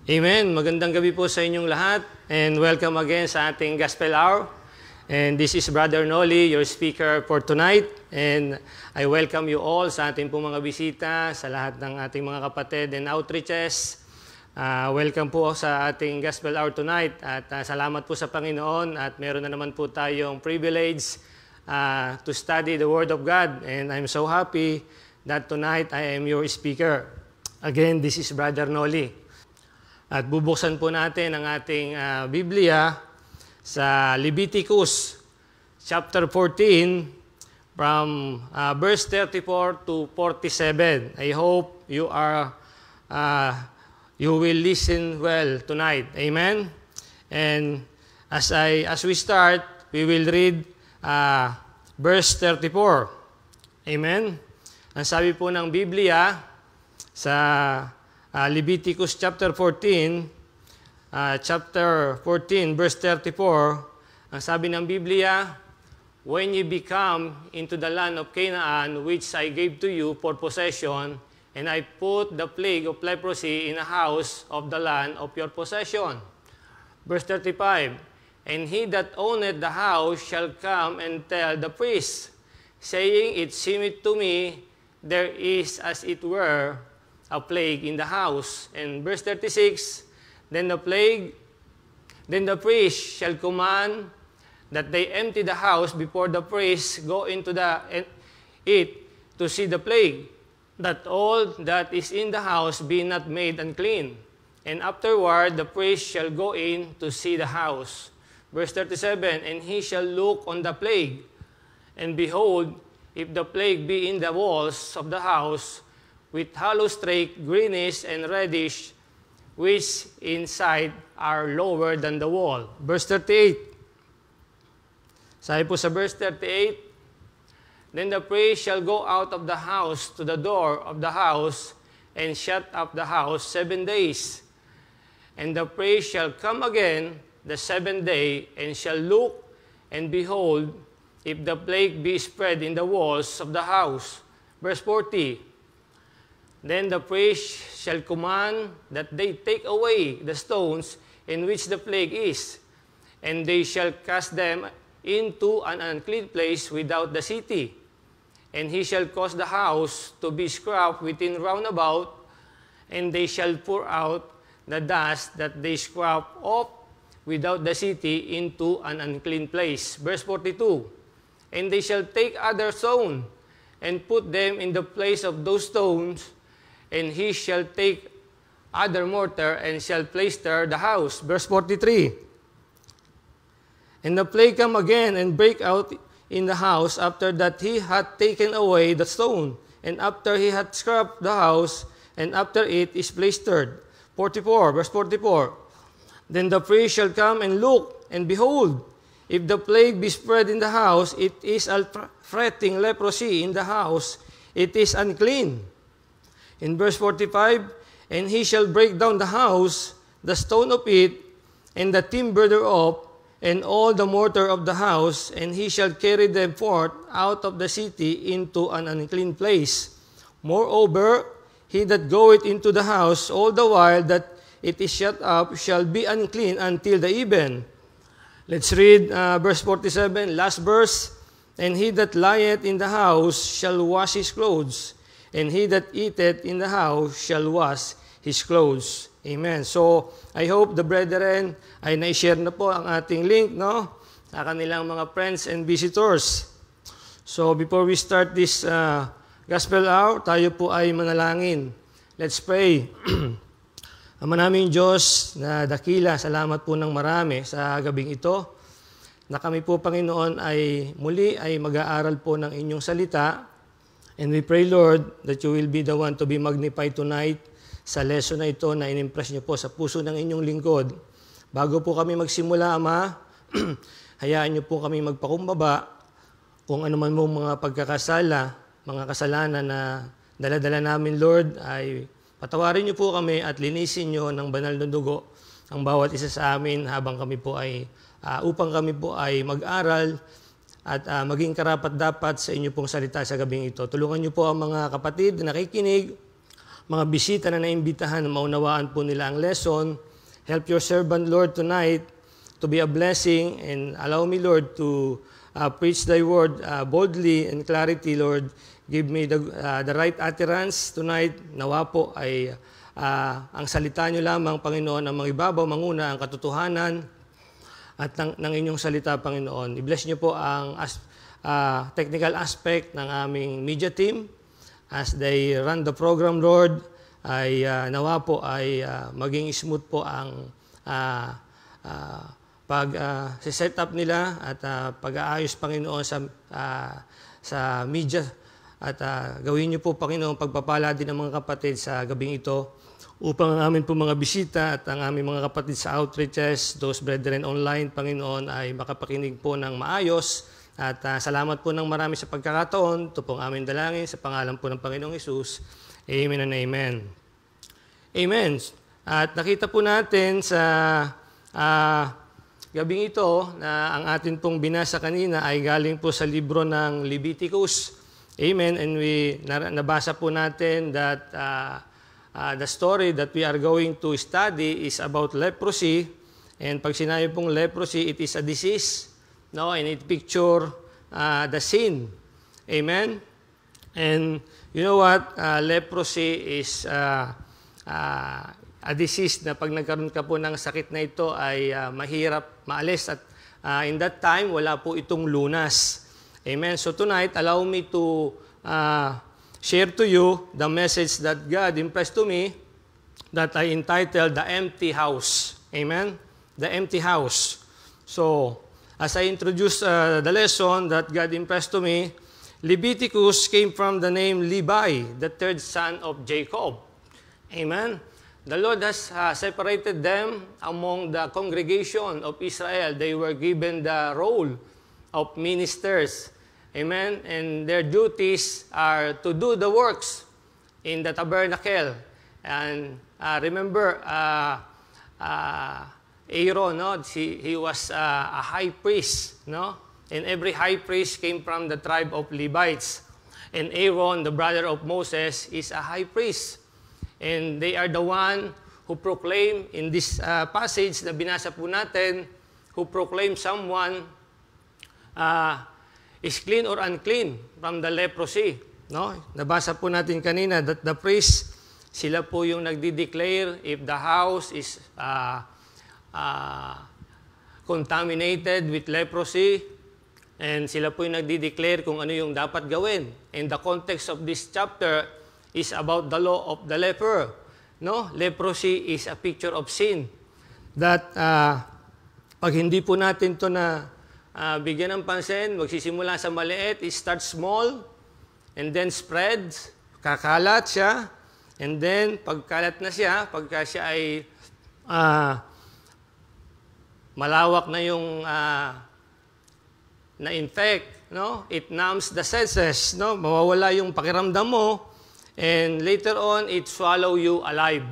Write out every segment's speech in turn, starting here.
Amen. Magandang gabi po sa inyong lahat and welcome again sa ating Gospel Hour. And this is Brother Noli, your speaker for tonight. And I welcome you all sa ating po mga bisita, sa lahat ng ating mga kapatid and outreaches. Welcome po sa ating Gospel Hour tonight at salamat po sa Panginoon at meron na naman po tayong privilege to study the Word of God. And I'm so happy that tonight I am your speaker. Again, this is Brother Noli. At bubuksan po natin ang ating Biblia sa Leviticus chapter 14 from verse 34 to 47. I hope you will listen well tonight. Amen. And as we start, we will read verse 34. Amen. Ang sabi po ng Biblia sa Leviticus chapter 14, verse 34, ang sabi ng Biblia, "When you become into the land of Canaan, which I gave to you for possession, and I put the plague of leprosy in a house of the land of your possession." Verse 35, "And he that owneth the house shall come and tell the priest, saying, It seemeth to me there is as it were a plague in the house." And verse 36, Then the priest shall command that they empty the house before the priest go into it to see the plague, that all that is in the house be not made unclean. And afterward the priest shall go in to see the house. Verse 37, "And he shall look on the plague, and behold, if the plague be in the walls of the house, with hollow streak, greenish and reddish, which inside are lower than the wall." Verse 38. Sabi po sa verse 38, "Then the priest shall go out of the house to the door of the house, and shut up the house 7 days. And the priest shall come again the 7th day, and shall look, and behold, if the plague be spread in the walls of the house." Verse 40, "Then the priest shall command that they take away the stones in which the plague is, and they shall cast them into an unclean place without the city. And he shall cause the house to be scrubbed within round about, and they shall pour out the dust that they scrub off without the city into an unclean place." Verse 42, "And they shall take other stone, and put them in the place of those stones, and he shall take other mortar, and shall plaister the house." Verse 43, "And the plague come again, and break out in the house, after that he hath taken away the stone, and after he hath scrubbed the house, and after it is plaistered." 44, verse 44, "Then the priest shall come and look, and behold, if the plague be spread in the house, it is a fretting leprosy in the house, it is unclean." In verse 45, "And he shall break down the house, the stone of it, and the timber thereof, and all the mortar of the house, and he shall carry them forth out of the city into an unclean place. Moreover, he that goeth into the house all the while that it is shut up shall be unclean until the even." Let's read verse 47, last verse. "And he that lieth in the house shall wash his clothes, and he that eateth in the house shall wash his clothes." Amen. So, I hope the brethren ay na-share na po ang ating link, no? Sa kanilang mga friends and visitors. So, before we start this Gospel Hour, tayo po ay manalangin. Let's pray. Ama naming Diyos na dakila, salamat po ng marami sa gabing ito, na kami po, Panginoon, ay muli ay mag-aaral po ng inyong salita. And we pray, Lord, that you will be the one to be magnified tonight sa lesson na ito na inimpress niyo po sa puso ng inyong lingkod. Bago po kami magsimula, Ama, hayaan niyo po kami magpakumbaba kung ano man mong mga pagkakasala, mga kasalanan na dala-dala namin, Lord, ay patawarin niyo po kami at linisin niyo ng banal na dugo ang bawat isa sa amin habang kami po ay, upang kami po ay mag-aral at maging karapat-dapat sa inyo pong salita sa gabing ito. Tulungan niyo po ang mga kapatid na nakikinig mga bisita na naimbitahan na maunawaan po nila ang lesson. Help your servant, Lord, tonight to be a blessing, and allow me, Lord, to preach thy word boldly and clarity, Lord. Give me the right utterance tonight. Nawa po ay ang salita nyo lamang, Panginoon, ang mangibabaw, manguna ang katotohanan at ng inyong salita, Panginoon. I-bless nyo po ang technical aspect ng aming media team as they run the program, Lord. Ay nawa po ay maging smooth po ang pag-set up nila at pag-aayos, Panginoon, sa media. At gawin niyo po, Panginoon, pagpapala din ng mga kapatid sa gabing ito upang ang amin po mga bisita at ang aming mga kapatid sa outreaches, those brethren online, Panginoon, ay makapakinig po ng maayos. At salamat po ng marami sa pagkakataon. Ito pong aming dalangin sa pangalan po ng Panginoong Hesus. Amen and amen. Amen. At nakita po natin sa gabing ito na ang atin pong binasa kanina ay galing po sa libro ng Leviticus. Amen. And nabasa po natin that the story that we are going to study is about leprosy. And pag sinabi pong leprosy, it is a disease. No? And it picture the sin. Amen. And you know what? Leprosy is a disease na pag nagkaroon ka po ng sakit na ito ay mahirap maalis. At in that time, wala po itong lunas. Amen. So tonight, allow me to share to you the message that God impressed to me that I entitled The Empty House. Amen. The Empty House. So, as I introduce the lesson that God impressed to me, Leviticus came from the name Levi, the third son of Jacob. Amen. The Lord has separated them among the congregation of Israel. They were given the role of ministers. Amen. And their duties are to do the works in the tabernacle. And remember, Aaron, no? He was a high priest, no? And every high priest came from the tribe of Levites. And Aaron, the brother of Moses, is a high priest. And they are the one who proclaim in this passage na binasa po natin, who proclaim someone is clean or unclean from the leprosy. No? Nabasa po natin kanina that the priest, sila po yung nagdi-declare if the house is contaminated with leprosy, and sila po yung nagdi-declare kung ano yung dapat gawin. And the context of this chapter is about the law of the leper. No? Leprosy is a picture of sin. That pag hindi po natin to na bigyan ng pansin, magsisimula sa maliit, it starts small, and then spreads, kakalat siya, and then pagkalat na siya, pagka siya ay malawak na yung na-infect, no? It numbs the senses, no? Mawawala yung pakiramdam mo, and later on, it swallow you alive.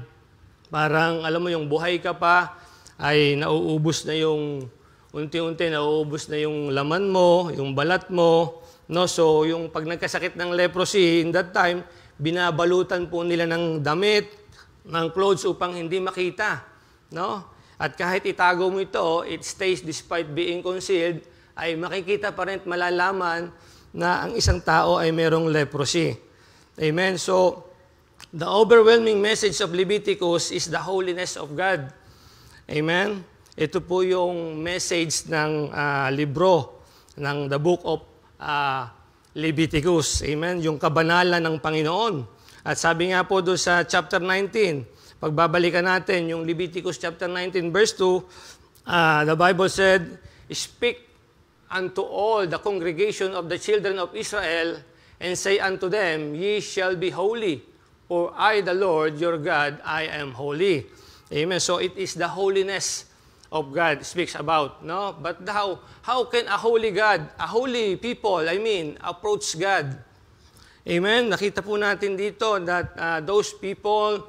Parang, alam mo, yung buhay ka pa, ay nauubos na yung unti-unti nauubos na yung laman mo, yung balat mo, no? So, yung pag nagkasakit ng leprosy, in that time, binabalutan po nila ng damit, ng clothes upang hindi makita, no? At kahit itago mo ito, it stays despite being concealed, ay makikita pa rin at malalaman na ang isang tao ay merong leprosy. Amen? So, the overwhelming message of Leviticus is the holiness of God. Amen? Ito po yung message ng libro, ng the book of Leviticus. Amen? Yung kabanalan ng Panginoon. At sabi nga po doon sa chapter 19, pagbabalikan natin yung Leviticus chapter 19 verse 2, the Bible said, "Speak unto all the congregation of the children of Israel, and say unto them, Ye shall be holy, for I, the Lord your God, I am holy." Amen. So it is the holiness of God speaks about, no? But how can a holy God, a holy people, approach God? Amen. Nakita po natin dito that those people,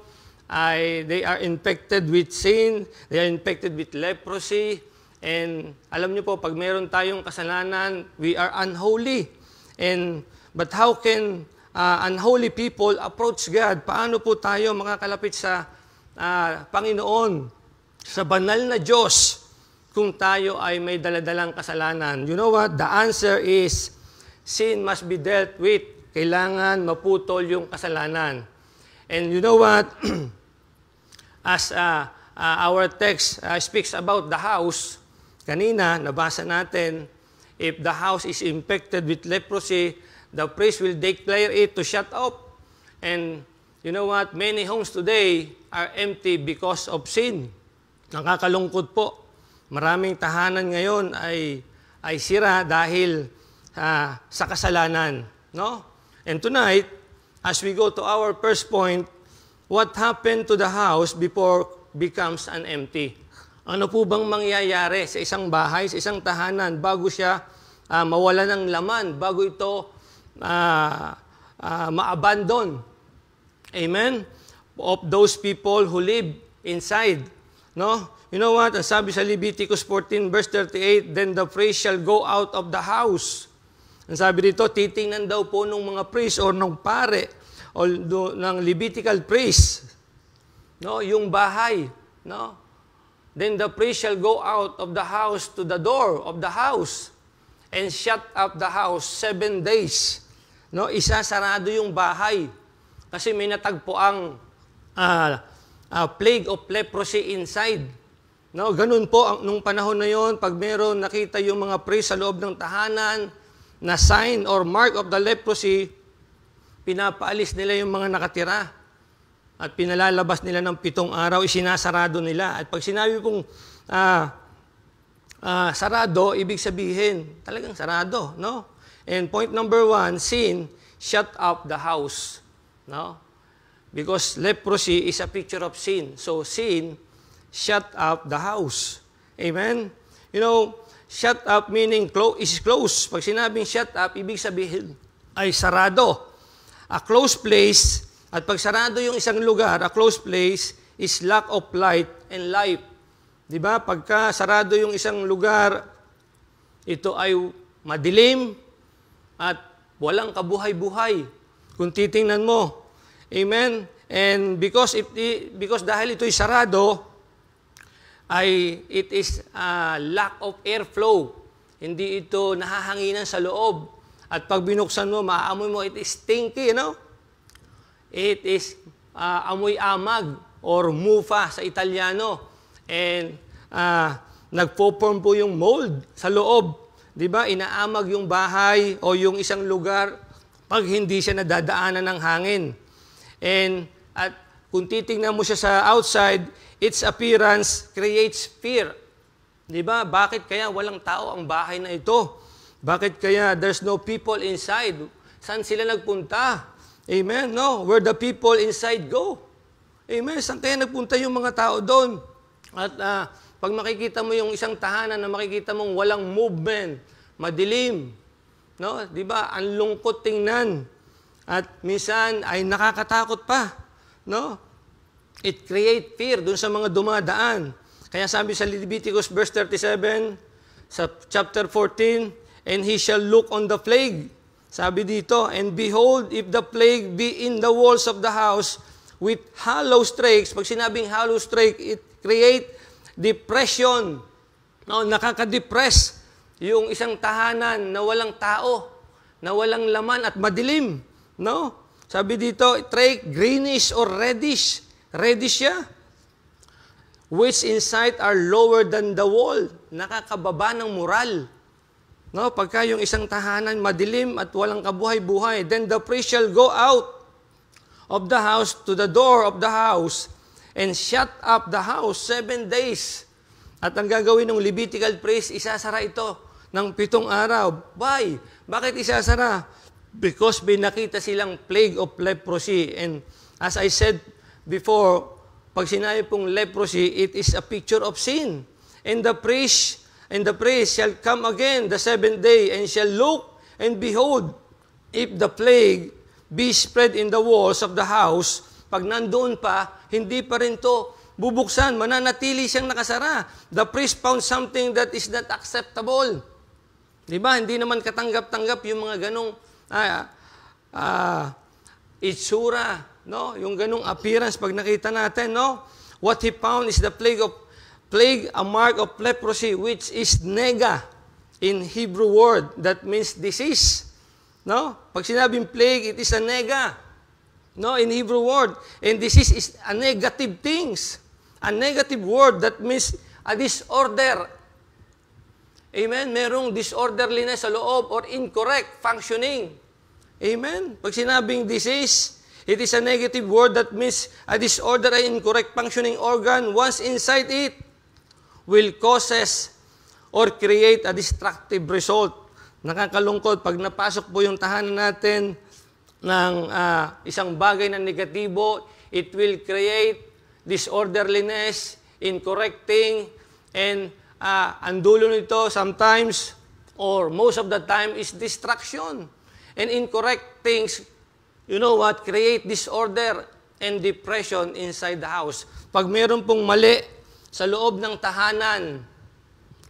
they are infected with sin, they are infected with leprosy, and alam niyo po, pag meron tayong kasalanan, we are unholy. But how can unholy people approach God? Paano po tayo makakalapit sa Panginoon, sa banal na Diyos, kung tayo ay may daladalang kasalanan? You know what? The answer is, sin must be dealt with. Kailangan maputol yung kasalanan. And you know what? As our text speaks about the house, kanina, nabasa natin, if the house is infected with leprosy, the priest will declare it to shut up. And you know what? Many homes today are empty because of sin. Nakakalungkot po. Maraming tahanan ngayon ay sira dahil sa kasalanan. No? And tonight, as we go to our first point, what happened to the house before becomes an empty? Ano po bang mangyayari sa isang bahay, sa isang tahanan, bago siya mawala ng laman, bago ito ma-abandon? Amen? Of those people who live inside. No? You know what? Ang sabi sa Leviticus 14 verse 38, then the priest shall go out of the house. Ang sabi dito, titingnan daw po ng mga priest or ng pare o ng Levitical priest, no, yung bahay, no? Then the priest shall go out of the house to the door of the house and shut up the house 7 days. No, isasarado yung bahay kasi may natagpuang plague of leprosy inside. No, ganun po nung panahon na yon, pag meron nakita yung mga priest sa loob ng tahanan na sign or mark of the leprosy, pinapaalis nila yung mga nakatira at pinalalabas nila ng 7 araw, isinasarado nila. At pag sinabi pong sarado, ibig sabihin, talagang sarado, no? And point number 1, sin shut up the house, no? Because leprosy is a picture of sin. So sin shut up the house. Amen? You know, shut up meaning is close. Pag sinabing shut up, ibig sabihin ay sarado. A closed place, at pag sarado yung isang lugar, a closed place is lack of light and life. Di ba? Pagka sarado yung isang lugar, ito ay madilim at walang kabuhay-buhay. Kung titingnan mo. Amen? And because dahil ito'y sarado, it is lack of airflow. Hindi ito nahahanginan sa loob. At pag binuksan mo, maaamoy mo, it is stinky, you know? It is amoy amag or mufa sa Italiano. And nagpo-form po yung mold sa loob. Di ba? Inaamag yung bahay o yung isang lugar pag hindi siya nadadaanan ng hangin. And at kung titingnan mo siya sa outside, its appearance creates fear. Di ba? Bakit kaya walang tao ang bahay na ito? Bakit kaya there's no people inside? Saan sila nagpunta? Amen? No, where the people inside go. Amen? Saan kaya nagpunta yung mga tao doon? At pag makikita mo yung isang tahanan na makikita mong walang movement, madilim, no? Di ba? Ang lungkot tingnan. At minsan ay nakakatakot pa, no? It create fear dun sa mga dumadaan. Kaya sabi sa Leviticus verse 37, sa chapter 14, and he shall look on the plague. Sabi dito, and behold, if the plague be in the walls of the house with hollow strakes. Pag sinabing hollow strake, it create depression. No, nakaka-depress yung isang tahanan na walang tao, na walang laman at madilim. No? Sabi dito, trake greenish or reddish. Reddish siya. Which inside are lower than the wall. Nakakababa ng moral. No, pagka yung isang tahanan madilim at walang kabuhay-buhay, then the priest shall go out of the house to the door of the house and shut up the house 7 days. At ang gagawin ng Levitical priest, isasara ito ng 7 araw. Why? Bakit isasara? Because may nakita silang plague of leprosy. And as I said before, pag sinabi pong leprosy, it is a picture of sin. And the priest shall come again the 7th day and shall look and behold, if the plague be spread in the walls of the house, pag nandoon pa, hindi pa rin to bubuksan, mananatili siyang nakasara. The priest found something that is not acceptable. Di ba? Hindi naman katanggap-tanggap yung mga ganong itsura, no? Yung ganung appearance pag nakita natin, no? What he found is the plague, a mark of leprosy, which is nega in Hebrew word. That means disease, no? Pag sinabing plague, it is a nega, no? In Hebrew word. And disease is a negative things. A negative word that means a disorder. Amen? Merong disorderliness sa loob or incorrect functioning. Amen? Pag sinabing disease, it is a negative word that means a disorder and incorrect functioning organ once inside it will causes or create a destructive result. Nakakalungkot pag napasok po yung tahanan natin ng isang bagay na negatibo, it will create disorderliness, incorrecting, and ang dulo nito sometimes or most of the time is distraction. And incorrect things, you know what, create disorder and depression inside the house. Pag meron pong mali sa loob ng tahanan,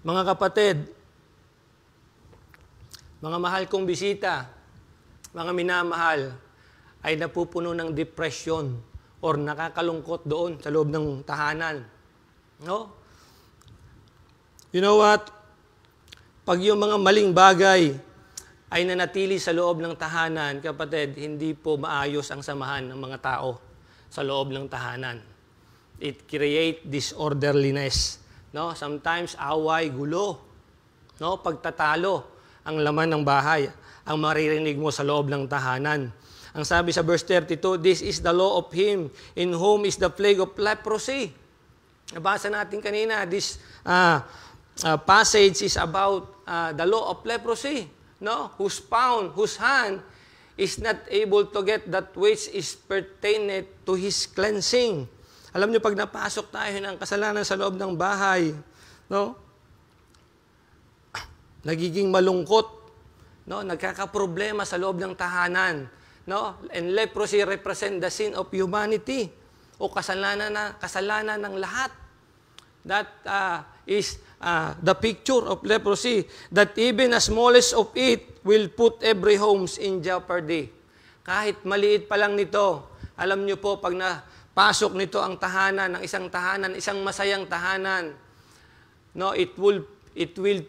mga kapatid, mga mahal kong bisita, mga minamahal, ay napupuno ng depression or nakakalungkot doon sa loob ng tahanan. No? You know what? Pag yung mga maling bagay ay nanatili sa loob ng tahanan, kapatid, hindi po maayos ang samahan ng mga tao sa loob ng tahanan. It create disorderliness. No? Sometimes away, gulo, no? Pagtatalo ang laman ng bahay, ang maririnig mo sa loob ng tahanan. Ang sabi sa verse 32, this is the law of him in whom is the plague of leprosy. Nabasa natin kanina, this passage is about the law of leprosy. No, whose hand is not able to get that which is pertained to his cleansing. Alam niyo, pag napasok tayo ng kasalanan sa loob ng bahay, no, nagiging malungkot, no, nagkakaproblema sa loob ng tahanan, no, and leprosy represent the sin of humanity o kasalanan ng lahat. That is the picture of leprosy, that even the smallest of it will put every homes in jeopardy. Kahit maliit pa lang nito, alam niyo po, pag napasok nito ang tahanan, isang masayang tahanan, no, it will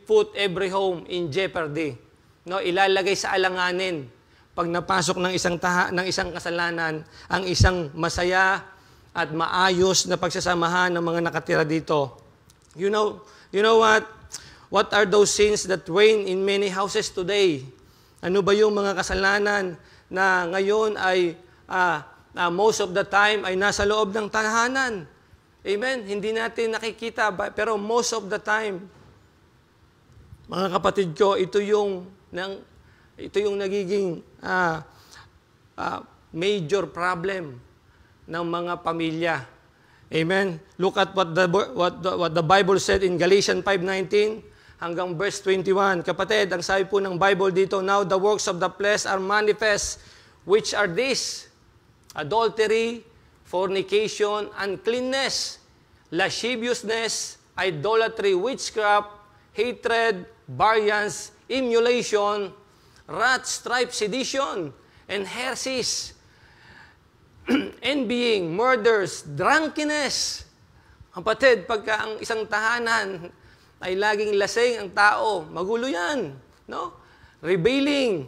put every home in jeopardy. No, ilalagay sa alanganin pag napasok ng isang kasalanan ang isang masaya at maayos na pagsasamahan ng mga nakatira dito. You know what? What are those sins that reign in many houses today? Ano ba yung mga kasalanan na ngayon ay most of the time ay nasa loob ng tahanan? Amen? Hindi natin nakikita, pero most of the time, mga kapatid ko, ito yung nagiging major problem ng mga pamilya. Amen. Look at what the Bible said in Galatians 5:19 hanggang verse 21. Kapatid, ang sabi po ng Bible dito, now the works of the flesh are manifest, which are this: adultery, fornication, uncleanness, lasciviousness, idolatry, witchcraft, hatred, variance, emulation, wrath, strife, sedition, and heresies, envying, murders, drunkenness. Kapatid, pagka ang isang tahanan ay laging lasing ang tao, magulo yan. No? Rebelling,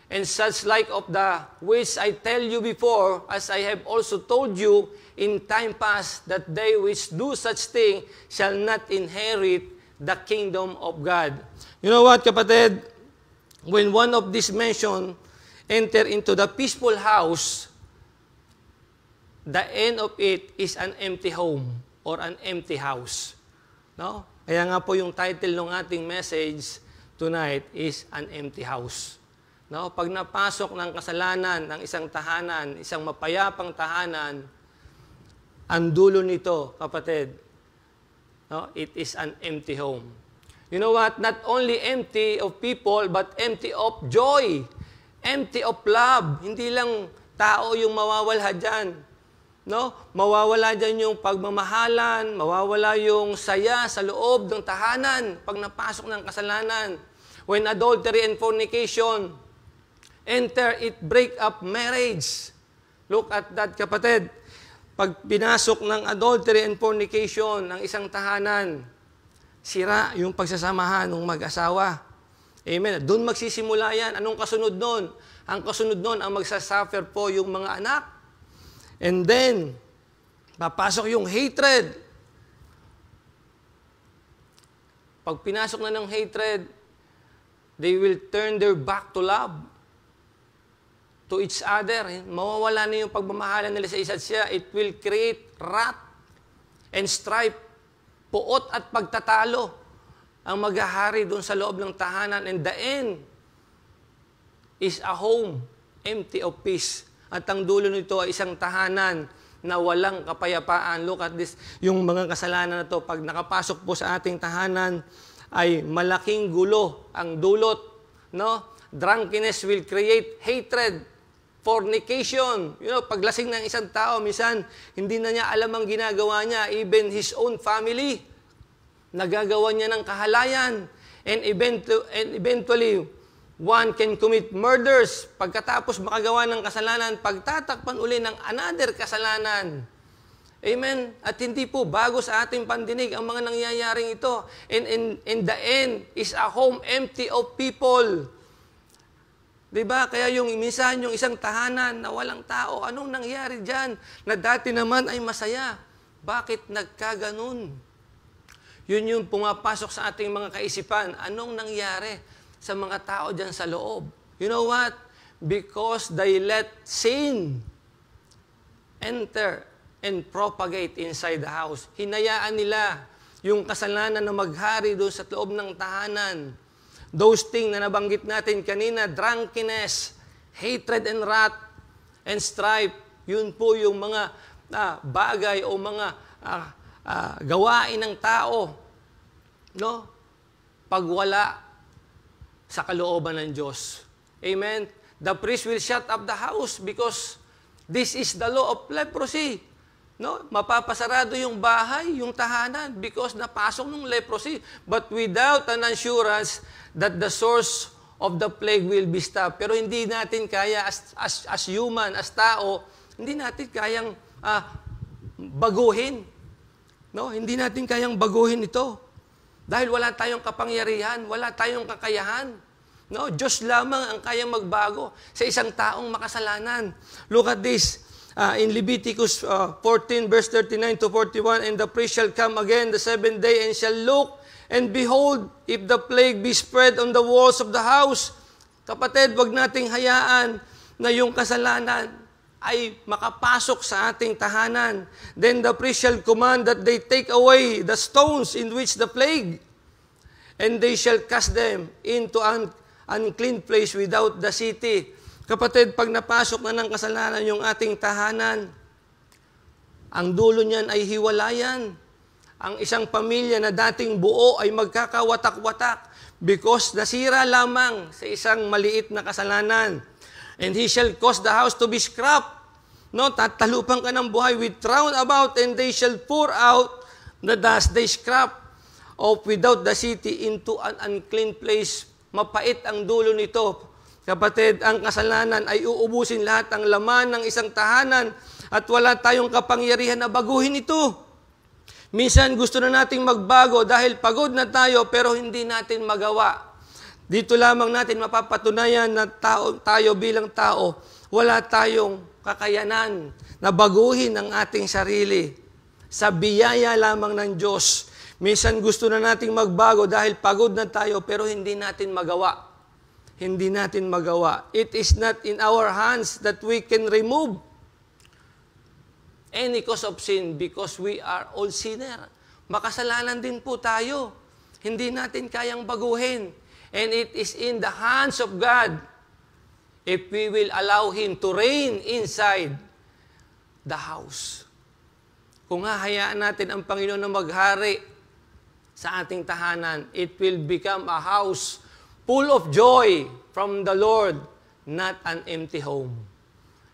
and such like of the which I tell you before, as I have also told you in time past, that they which do such thing shall not inherit the kingdom of God. You know what, kapatid? When one of these mentioned enter into the peaceful house, the end of it is an empty home or an empty house. No? Kaya nga po yung title ng ating message tonight is An Empty House. No? Pag napasok ng kasalanan ng isang tahanan, isang mapayapang tahanan, ang dulo nito, kapatid, no? It is an empty home. You know what? Not only empty of people, but empty of joy, empty of love. Hindi lang tao yung mawawala dyan. No? Mawawala dyan yung pagmamahalan, mawawala yung saya sa loob ng tahanan pag napasok ng kasalanan. When adultery and fornication enter, it break up marriage. Look at that, kapatid. Pag pinasok ng adultery and fornication ng isang tahanan, sira yung pagsasamahan ng mag-asawa. Amen. Doon magsisimula yan. Anong kasunod nun? Ang kasunod nun, ang magsasuffer po yung mga anak. And then, papasok yung hatred. Pag pinasok na ng hatred, they will turn their back to love, to each other. Mawawala na yung pagmamahalan nila sa isa't siya. It will create wrath and strife, puot at pagtatalo ang maghahari doon sa loob ng tahanan. And the end is a home empty of peace. At ang dulo nito ay isang tahanan na walang kapayapaan. Look at this. Yung mga kasalanan na to, pag nakapasok po sa ating tahanan, ay malaking gulo ang dulot. No? Drunkenness will create hatred, fornication. Paglasing ng isang tao, minsan, hindi na niya alam ang ginagawa niya. Even his own family, nagagawa niya ng kahalayan. And eventually, one can commit murders. Pagkatapos makagawa ng kasalanan, pagtatakpan uli ng another kasalanan. Amen? At hindi po bago sa ating pandinig ang mga nangyayaring ito. And the end is a home empty of people. Diba? Kaya minsan yung isang tahanan na walang tao, anong nangyari dyan? Na dati naman ay masaya. Bakit nagkaganon? Yun yung pumapasok sa ating mga kaisipan. Anong nangyari sa mga tao dyan sa loob? You know what? Because they let sin enter and propagate inside the house. Hinayaan nila yung kasalanan na maghari doon sa loob ng tahanan. Those things na nabanggit natin kanina, drunkenness, hatred and wrath, and strife, yun po yung mga bagay o mga gawain ng tao, no? Pagwala sa kalooban ng Diyos. Amen? The priest will shut up the house because this is the law of leprosy. No? Mapapasarado yung bahay, yung tahanan because napasok ng leprosy. But without an assurance that the source of the plague will be stopped. Pero hindi natin kaya as human, as tao, hindi natin kayang baguhin. No? Hindi natin kayang baguhin ito. Dahil wala tayong kapangyarihan, wala tayong kakayahan. No? Diyos lamang ang kayang magbago sa isang taong makasalanan. Look at this. In Leviticus 14, verse 39 to 41, and the priest shall come again the seventh day and shall look, and behold, if the plague be spread on the walls of the house. Kapatid, wag nating hayaan na yung kasalanan ay makapasok sa ating tahanan. Then the priest shall command that they take away the stones in which the plague, and they shall cast them into an unclean place without the city. Kapatid, pag napasok na ng kasalanan yung ating tahanan, ang dulo niyan ay hiwalayan. Ang isang pamilya na dating buo ay magkakawatak-watak because nasira lamang sa isang maliit na kasalanan. And he shall cause the house to be scrapped. No, tatalupan ka ng buhay with round about, and they shall pour out the dust they scrap of without the city into an unclean place. Mapait ang dulo nito. Kapatid, ang kasalanan ay uubusin lahat ang laman ng isang tahanan at wala tayong kapangyarihan na baguhin ito. Minsan gusto na nating magbago dahil pagod na tayo pero hindi natin magawa. Dito lamang natin mapapatunayan na tayo bilang tao, wala tayong kakayanan na baguhin ang ating sarili. Sa biyaya lamang ng Diyos. Minsan gusto na nating magbago dahil pagod na tayo pero hindi natin magawa. Hindi natin magawa. It is not in our hands that we can remove any cause of sin because we are all sinner. Makasalanan din po tayo. Hindi natin kayang baguhin. And it is in the hands of God if we will allow Him to reign inside the house. Kung hahayaan natin ang Panginoon na maghari sa ating tahanan, it will become a house full of joy from the Lord, not an empty home.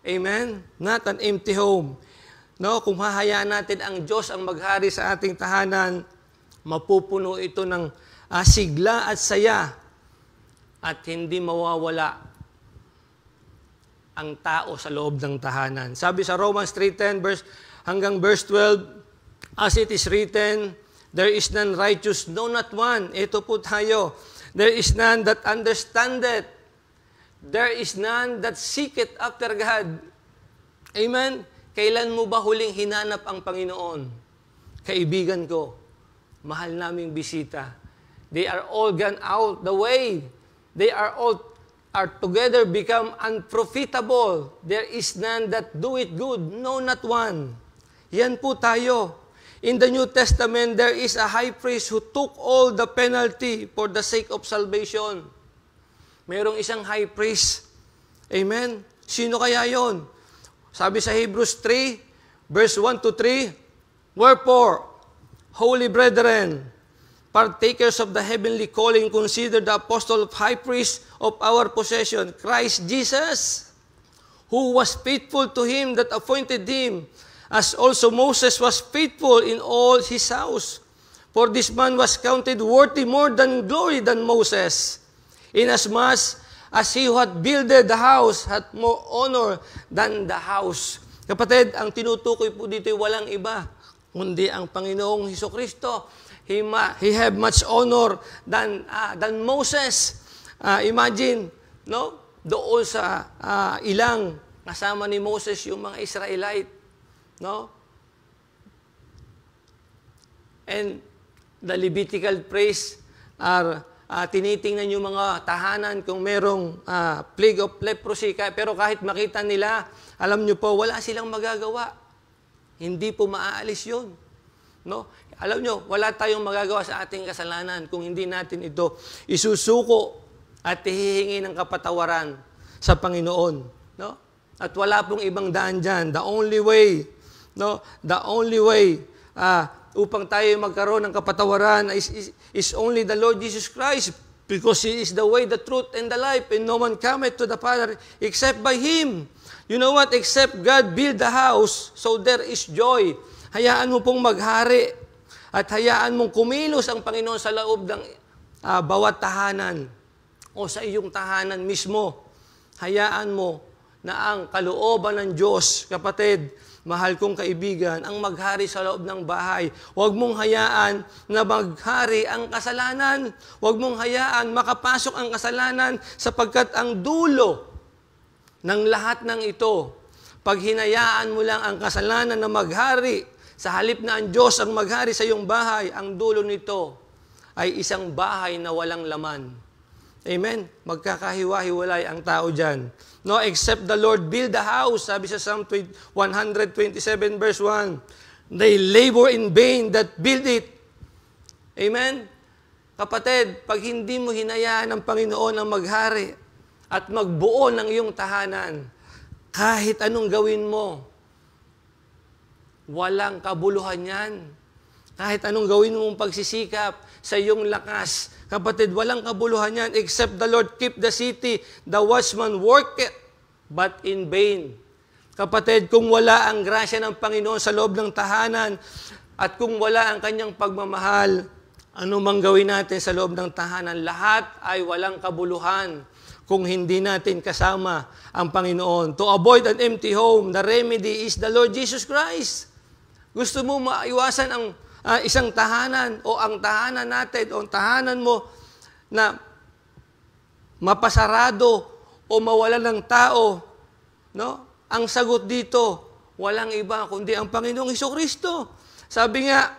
Amen? Not an empty home. No, kung hahayaan natin ang Diyos ang maghari sa ating tahanan, mapupuno ito ng sigla at saya at hindi mawawala ang tao sa loob ng tahanan. Sabi sa Romans 3:10 hanggang verse 12, as it is written, there is none righteous, no not one. Ito po tayo. There is none that understandeth. There is none that seeketh after God. Amen? Kailan mo ba huling hinanap ang Panginoon? Kaibigan ko, mahal naming bisita. They are all gone out the way. They are together become unprofitable. There is none that do it good, no not one. Yan po tayo. In the New Testament, there is a high priest who took all the penalty for the sake of salvation. Mayroong isang high priest. Amen? Sino kaya yon? Sabi sa Hebrews 3, verse 1-3, wherefore, holy brethren, partakers of the heavenly calling, consider the apostle of high priest of our possession, Christ Jesus, who was faithful to him that appointed him, as also Moses was faithful in all his house. For this man was counted worthy more than glory than Moses, inasmuch as he who had builded the house had more honor than the house. Kapatid, ang tinutukoy po dito ay walang iba, kundi ang Panginoong Hesukristo. He had much honor than Moses. Imagine, no? Doon sa ilang kasama ni Moses yung mga Israelite, no? And the Levitical priests are tinitingnan yung mga tahanan kung merong plague of leprosy. Pero kahit makita nila, alam nyo po, wala silang magagawa. Hindi po maaalis yun. No? Alam nyo, wala tayong magagawa sa ating kasalanan kung hindi natin ito isusuko at hihingi ng kapatawaran sa Panginoon. No? At wala pong ibang daan dyan. The only way, no? The only way, upang tayo magkaroon ng kapatawaran is only the Lord Jesus Christ, because He is the way, the truth, and the life, and no one cometh to the Father except by Him. You know what? Except God build the house, so there is joy. Hayaan mo pong maghari at hayaan mong kumilos ang Panginoon sa loob ng bawat tahanan o sa iyong tahanan mismo. Hayaan mo na ang kalooban ng Diyos, kapatid, mahal kong kaibigan, ang maghari sa loob ng bahay. Huwag mong hayaan na maghari ang kasalanan. Huwag mong hayaan makapasok ang kasalanan, sapagkat ang dulo ng lahat ng ito, pag hinayaan mo lang ang kasalanan na maghari, sa halip na ang Diyos ang maghari sa iyong bahay, ang dulo nito ay isang bahay na walang laman. Amen? Magkakahiwa-hiwalay ang tao dyan. No, except the Lord build the house, sabi sa Psalm 127 verse 1, they labor in vain that build it. Amen? Kapatid, pag hindi mo hinayaan ng Panginoon ang maghari at magbuo ng iyong tahanan, kahit anong gawin mo, walang kabuluhan yan. Kahit anong gawin mong pagsisikap sa iyong lakas, kapatid, walang kabuluhan yan, except the Lord keep the city, the watchman worketh, but in vain. Kapatid, kung wala ang grasya ng Panginoon sa loob ng tahanan, at kung wala ang kanyang pagmamahal, ano mang gawin natin sa loob ng tahanan, lahat ay walang kabuluhan kung hindi natin kasama ang Panginoon. To avoid an empty home, the remedy is the Lord Jesus Christ. Gusto mo maiwasan ang isang tahanan o ang tahanan natin o ang tahanan mo na mapasarado o mawalan ng tao, no? Ang sagot dito, walang iba kundi ang Panginoong Hesukristo. Sabi nga,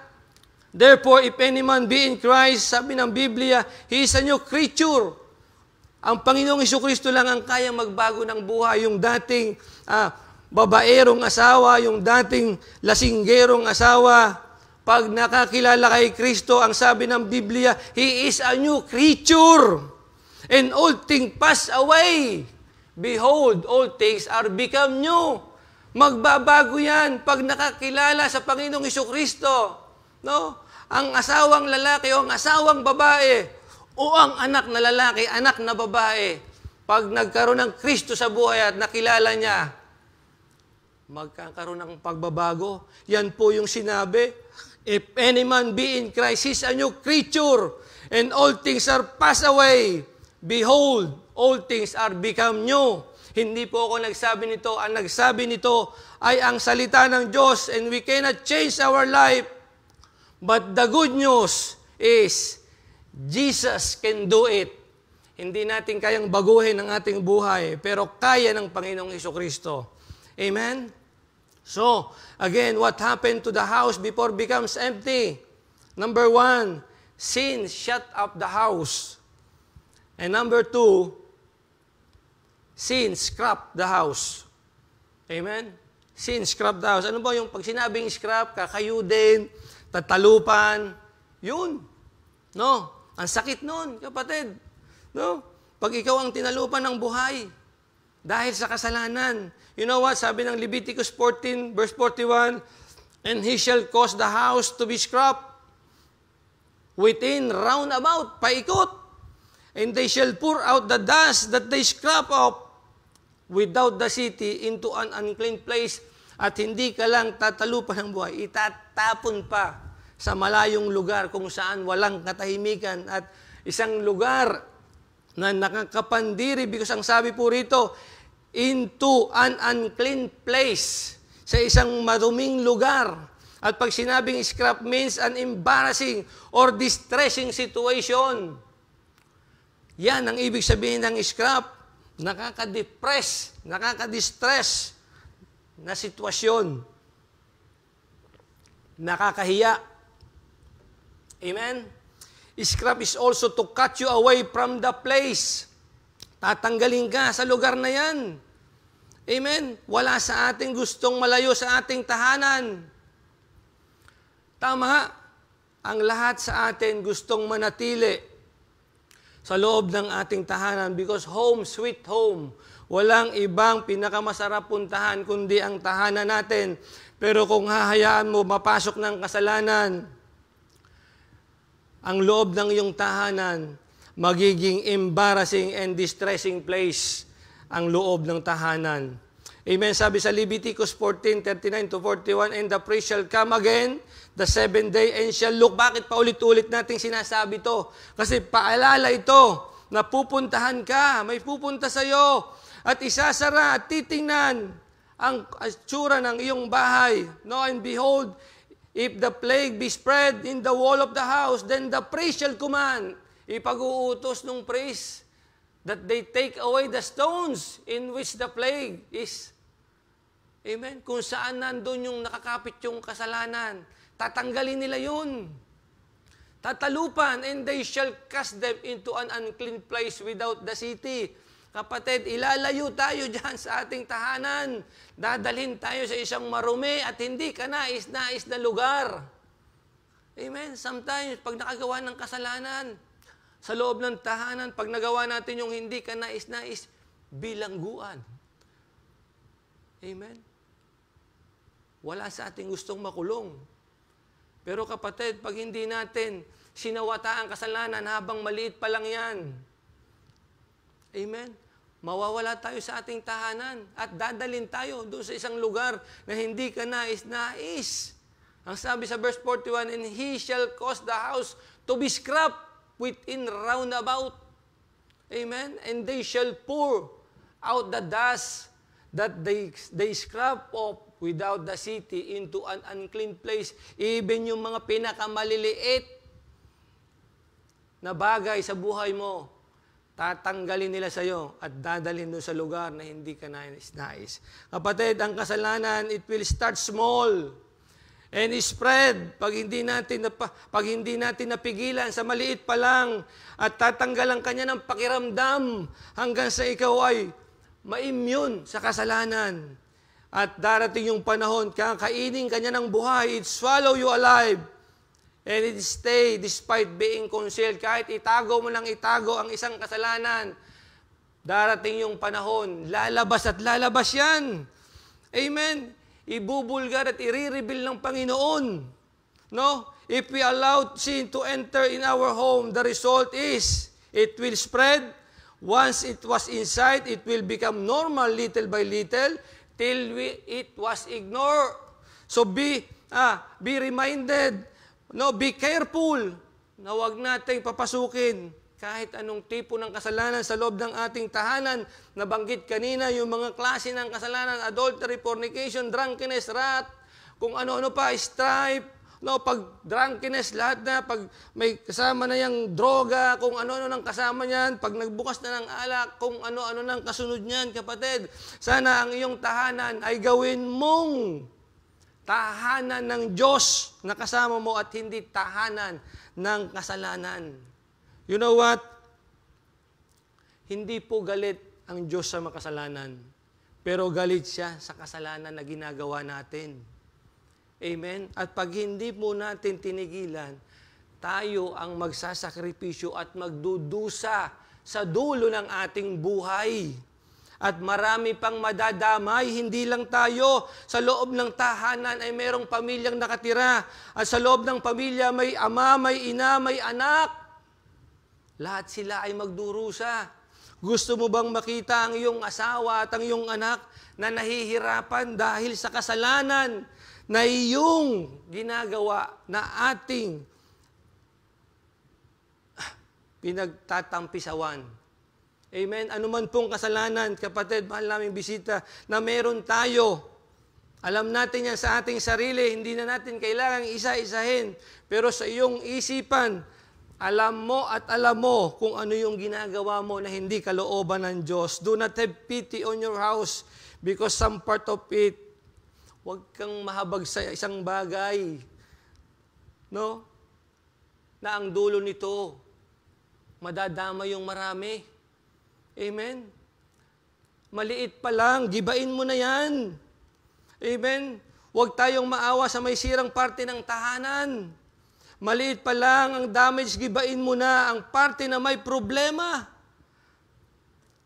therefore, if any man be in Christ, sabi ng Biblia, he is a new creature. Ang Panginoong Hesukristo lang ang kayang magbago ng buhay. Yung dating babaerong asawa, yung dating lasinggerong asawa, pag nakakilala kay Kristo, ang sabi ng Biblia, He is a new creature. And old things pass away. Behold, all things are become new. Magbabago yan pag nakakilala sa Panginoong Hesukristo. No? Ang asawang lalaki o ang asawang babae o ang anak na lalaki, anak na babae, pag nagkaroon ng Kristo sa buhay at nakilala niya, magkakaroon ng pagbabago. Yan po yung sinabi, if any man be in Christ, he's a new creature, and all things are passed away. Behold, all things are become new. Hindi po ako nagsabi nito. Ang nagsabi nito ay ang salita ng Diyos, and we cannot change our life. But the good news is, Jesus can do it. Hindi natin kayang baguhin ang ating buhay, pero kaya ng Panginoong Hesukristo. Amen? So, again, what happened to the house before becomes empty? Number 1, sin shut up the house. And number 2, sin scrap the house. Amen? Sin scrap the house. Ano ba yung pag sinabing scrap, kakayudin, tatalupan, yun. No? Ang sakit nun, kapatid. No? Pag ikaw ang tinalupan ng buhay, dahil sa kasalanan. You know what? Sabi ng Leviticus 14, verse 41, and he shall cause the house to be scrapped within round about, paikot. And they shall pour out the dust that they scrap up without the city into an unclean place. At hindi ka lang tatalupan ng buhay, itatapon pa sa malayong lugar kung saan walang katahimikan at isang lugar na nakakapandiri, because ang sabi po rito, into an unclean place, sa isang maduming lugar. At pag sinabing scrap means an embarrassing or distressing situation. Yan ang ibig sabihin ng scrap. Nakaka-depress, nakaka-distress na sitwasyon. Nakakahiya. Amen? Scrap is also to cut you away from the place. Tatanggalin ka sa lugar na yan. Amen? Wala sa ating gustong malayo sa ating tahanan. Tama, ang lahat sa atin gustong manatili sa loob ng ating tahanan, because home, sweet home. Walang ibang pinakamasarap puntahan kundi ang tahanan natin. Pero kung hahayaan mo mapasok ng kasalanan, ang loob ng iyong tahanan, magiging embarrassing and distressing place ang loob ng tahanan. Amen. Sabi sa Leviticus 14:39-41, and the priest shall come again the 7th day and shall look. Bakit paulit-ulit nating sinasabi to? Kasi paalala ito na pupuntahan ka, may pupunta sa iyo at isasara at titingnan ang itsura ng iyong bahay. No, and behold, if the plague be spread in the wall of the house, then the priest shall command. Ipag-uutos ng priest that they take away the stones in which the plague is. Amen? Kung saan nandun yung nakakapit yung kasalanan, tatanggalin nila yun. Tatalupan, and they shall cast them into an unclean place without the city. Kapatid, ilalayo tayo dyan sa ating tahanan. Dadalhin tayo sa isang marumi at hindi ka nais-nais na lugar. Amen? Sometimes, pag nakagawa ng kasalanan, sa loob ng tahanan, pag nagawa natin yung hindi ka nais-nais, bilangguan. Amen? Wala sa ating gustong makulong. Pero kapatid, pag hindi natin sinawata ang kasalanan habang maliit pa lang yan, amen? Mawawala tayo sa ating tahanan at dadalhin tayo doon sa isang lugar na hindi ka nais-nais. Ang sabi sa verse 41, and he shall cause the house to be scrapped within round about. Amen? And they shall pour out the dust that they scrap off without the city into an unclean place. Even yung mga pinakamaliliit na bagay sa buhay mo, tatanggalin nila sa iyo at dadalhin doon sa lugar na hindi ka nais-nais. Kapatid, ang kasalanan, it will start small and spread pag hindi natin napigilan sa maliit pa lang at tatanggalan kanya ng pakiramdam hanggang sa ikaw ay ma-immune sa kasalanan. At darating yung panahon, kakainin kanya ng buhay, it swallow you alive, and it stay despite being concealed. Kahit itago mo lang itago ang isang kasalanan, darating yung panahon, lalabas at lalabas yan. Amen? Ibubulgar at i-reveal ng Panginoon. No? If we allow sin to enter in our home, the result is, it will spread. Once it was inside, it will become normal little by little, till it was ignored. So be reminded, no, be careful na huwag nating papasukin kahit anong tipo ng kasalanan sa loob ng ating tahanan. Nabanggit kanina yung mga klase ng kasalanan, adultery, fornication, drunkenness, wrath, kung ano-ano pa, strife, no, pag drunkenness, lahat na, pag may kasama na yung droga, kung ano-ano nang kasama niyan, pag nagbukas na ng alak, kung ano-ano nang kasunod niyan, kapatid. Sana ang iyong tahanan ay gawin mong tahanan ng Diyos na kasama mo at hindi tahanan ng kasalanan. You know what? Hindi po galit ang Diyos sa makasalanan, pero galit siya sa kasalanan na ginagawa natin. Amen? At pag hindi po natin tinigilan, tayo ang magsasakripisyo at magdudusa sa dulo ng ating buhay. At marami pang madadamay, hindi lang tayo. Sa loob ng tahanan ay mayroong pamilyang nakatira. At sa loob ng pamilya may ama, may ina, may anak. Lahat sila ay magdurusa. Gusto mo bang makita ang iyong asawa at ang iyong anak na nahihirapan dahil sa kasalanan na iyong ginagawa na ating pinagtatampisawan? Amen? Ano man pong kasalanan, kapatid, mahal naming bisita, na meron tayo. Alam natin yan sa ating sarili, hindi na natin kailangang isa-isahin. Pero sa iyong isipan, alam mo at alam mo kung ano yung ginagawa mo na hindi kalooban ng Diyos. Do not have pity on your house because some part of it, huwag kang mahabag sa isang bagay, no? Na ang dulo nito, madadama yung marami. Amen? Maliit pa lang, gibain mo na yan. Amen? Huwag tayong maawa sa may sirang parte ng tahanan. Maliit pa lang ang damage, gibain mo na ang parte na may problema.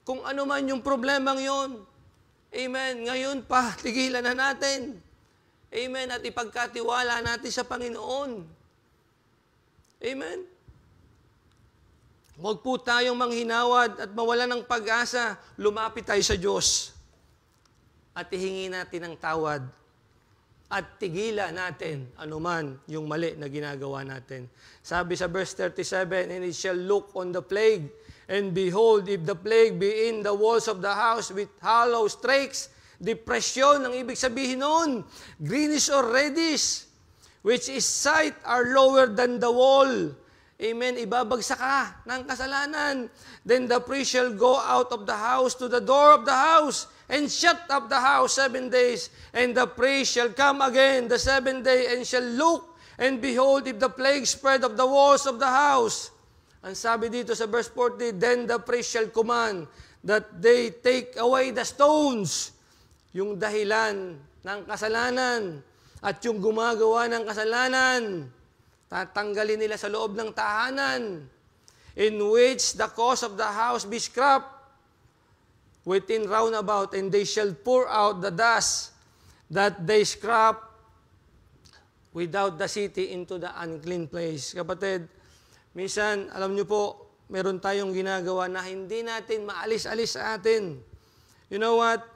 Kung ano man yung problemang yon. Amen. Ngayon pa, tigilan na natin. Amen. At ipagkatiwala natin sa Panginoon. Amen. Huwag po tayong manghinawad at mawala ng pag-asa. Lumapit tayo sa Diyos. At ihingi natin ang tawad. At tigilan natin anuman yung mali na ginagawa natin. Sabi sa verse 37, and it shall look on the plague, and behold, if the plague be in the walls of the house with hollow strakes, depression, ang ibig sabihin nun, greenish or reddish, which is sight are lower than the wall. Amen. Ibabagsak ka ng kasalanan. Then the priest shall go out of the house to the door of the house and shut up the house 7 days. And the priest shall come again the 7th day and shall look, and behold, if the plague spread of the walls of the house. Ang sabi dito sa verse 40, then the priest shall command that they take away the stones. Yung dahilan ng kasalanan at yung gumagawa ng kasalanan, tatanggalin nila sa loob ng tahanan, in which the cause of the house be scrapped within round about, and they shall pour out the dust that they scrap without the city into the unclean place. Kapatid, minsan, alam nyo po, meron tayong ginagawa na hindi natin maalis-alis sa atin. You know what?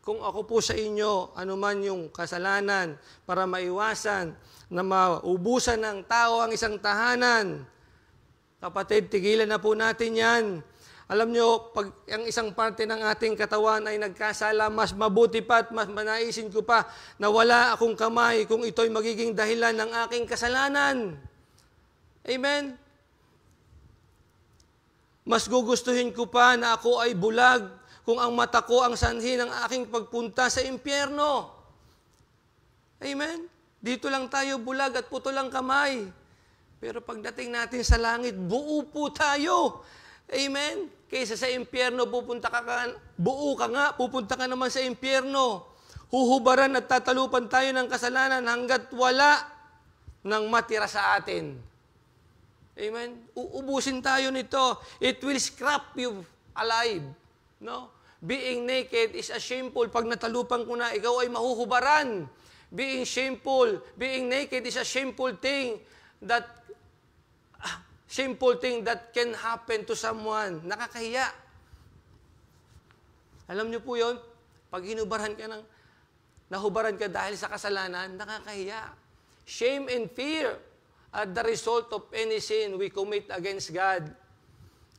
Kung ako po sa inyo, anuman yung kasalanan para maiwasan na maubusan ng tao ang isang tahanan, kapatid, tigilan na po natin yan. Alam nyo, pag ang isang parte ng ating katawan ay nagkasala, mas mabuti pa at mas manaisin ko pa na wala akong kamay kung ito'y magiging dahilan ng aking kasalanan. Amen? Mas gugustuhin ko pa na ako ay bulag kung ang mata ko ang sanhi ng aking pagpunta sa impyerno. Amen? Dito lang tayo bulag at puto lang kamay. Pero pagdating natin sa langit, buo po tayo. Amen? Kaysa sa impyerno, buo ka nga, pupunta ka naman sa impyerno. Huhubaran at tatalupan tayo ng kasalanan hanggat wala nang matira sa atin. Amen? Uubusin tayo nito. It will scrap you alive. No? Being naked is a shameful. Pag natalupan ko na, ikaw ay mahuhubaran. Being shameful, being naked is a shameful thing that can happen to someone. Nakakahiya. Alam niyo po yun? Pag nahubaran ka dahil sa kasalanan, nakakahiya. Shame and fear at the result of any sin we commit against God.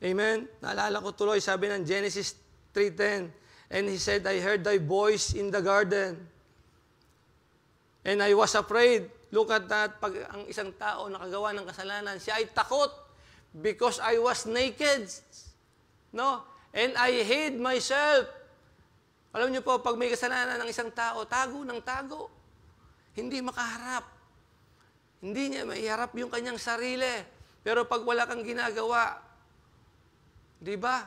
Amen? Naalala ko tuloy, sabi ng Genesis 3:10, and he said, I heard thy voice in the garden, and I was afraid. Look at that, pag ang isang tao nakagawa ng kasalanan, siya ay takot because I was naked. No? And I hid myself. Alam niyo po, pag may kasalanan ng isang tao, tago ng tago. Hindi makaharap. Hindi niya maiharap yung kanyang sarili. Pero pag wala kang ginagawa, di ba?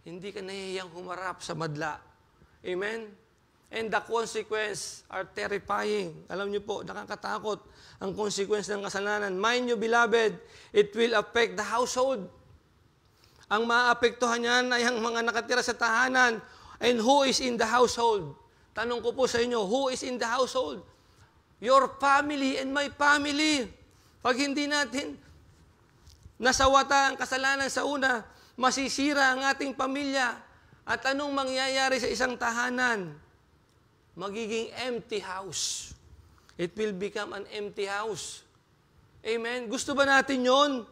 Hindi ka nahihiyang humarap sa madla. Amen? And the consequences are terrifying. Alam niyo po, nakakatakot ang consequence ng kasalanan. Mind you, beloved, it will affect the household. Ang maapektuhan niyan ay ang mga nakatira sa tahanan. And who is in the household? Tanong ko po sa inyo, who is in the household? Your family and my family. Pag hindi natin nasawata ang kasalanan sa una, masisira ang ating pamilya. At anong mangyayari sa isang tahanan? Magiging empty house. It will become an empty house. Amen? Gusto ba natin yon?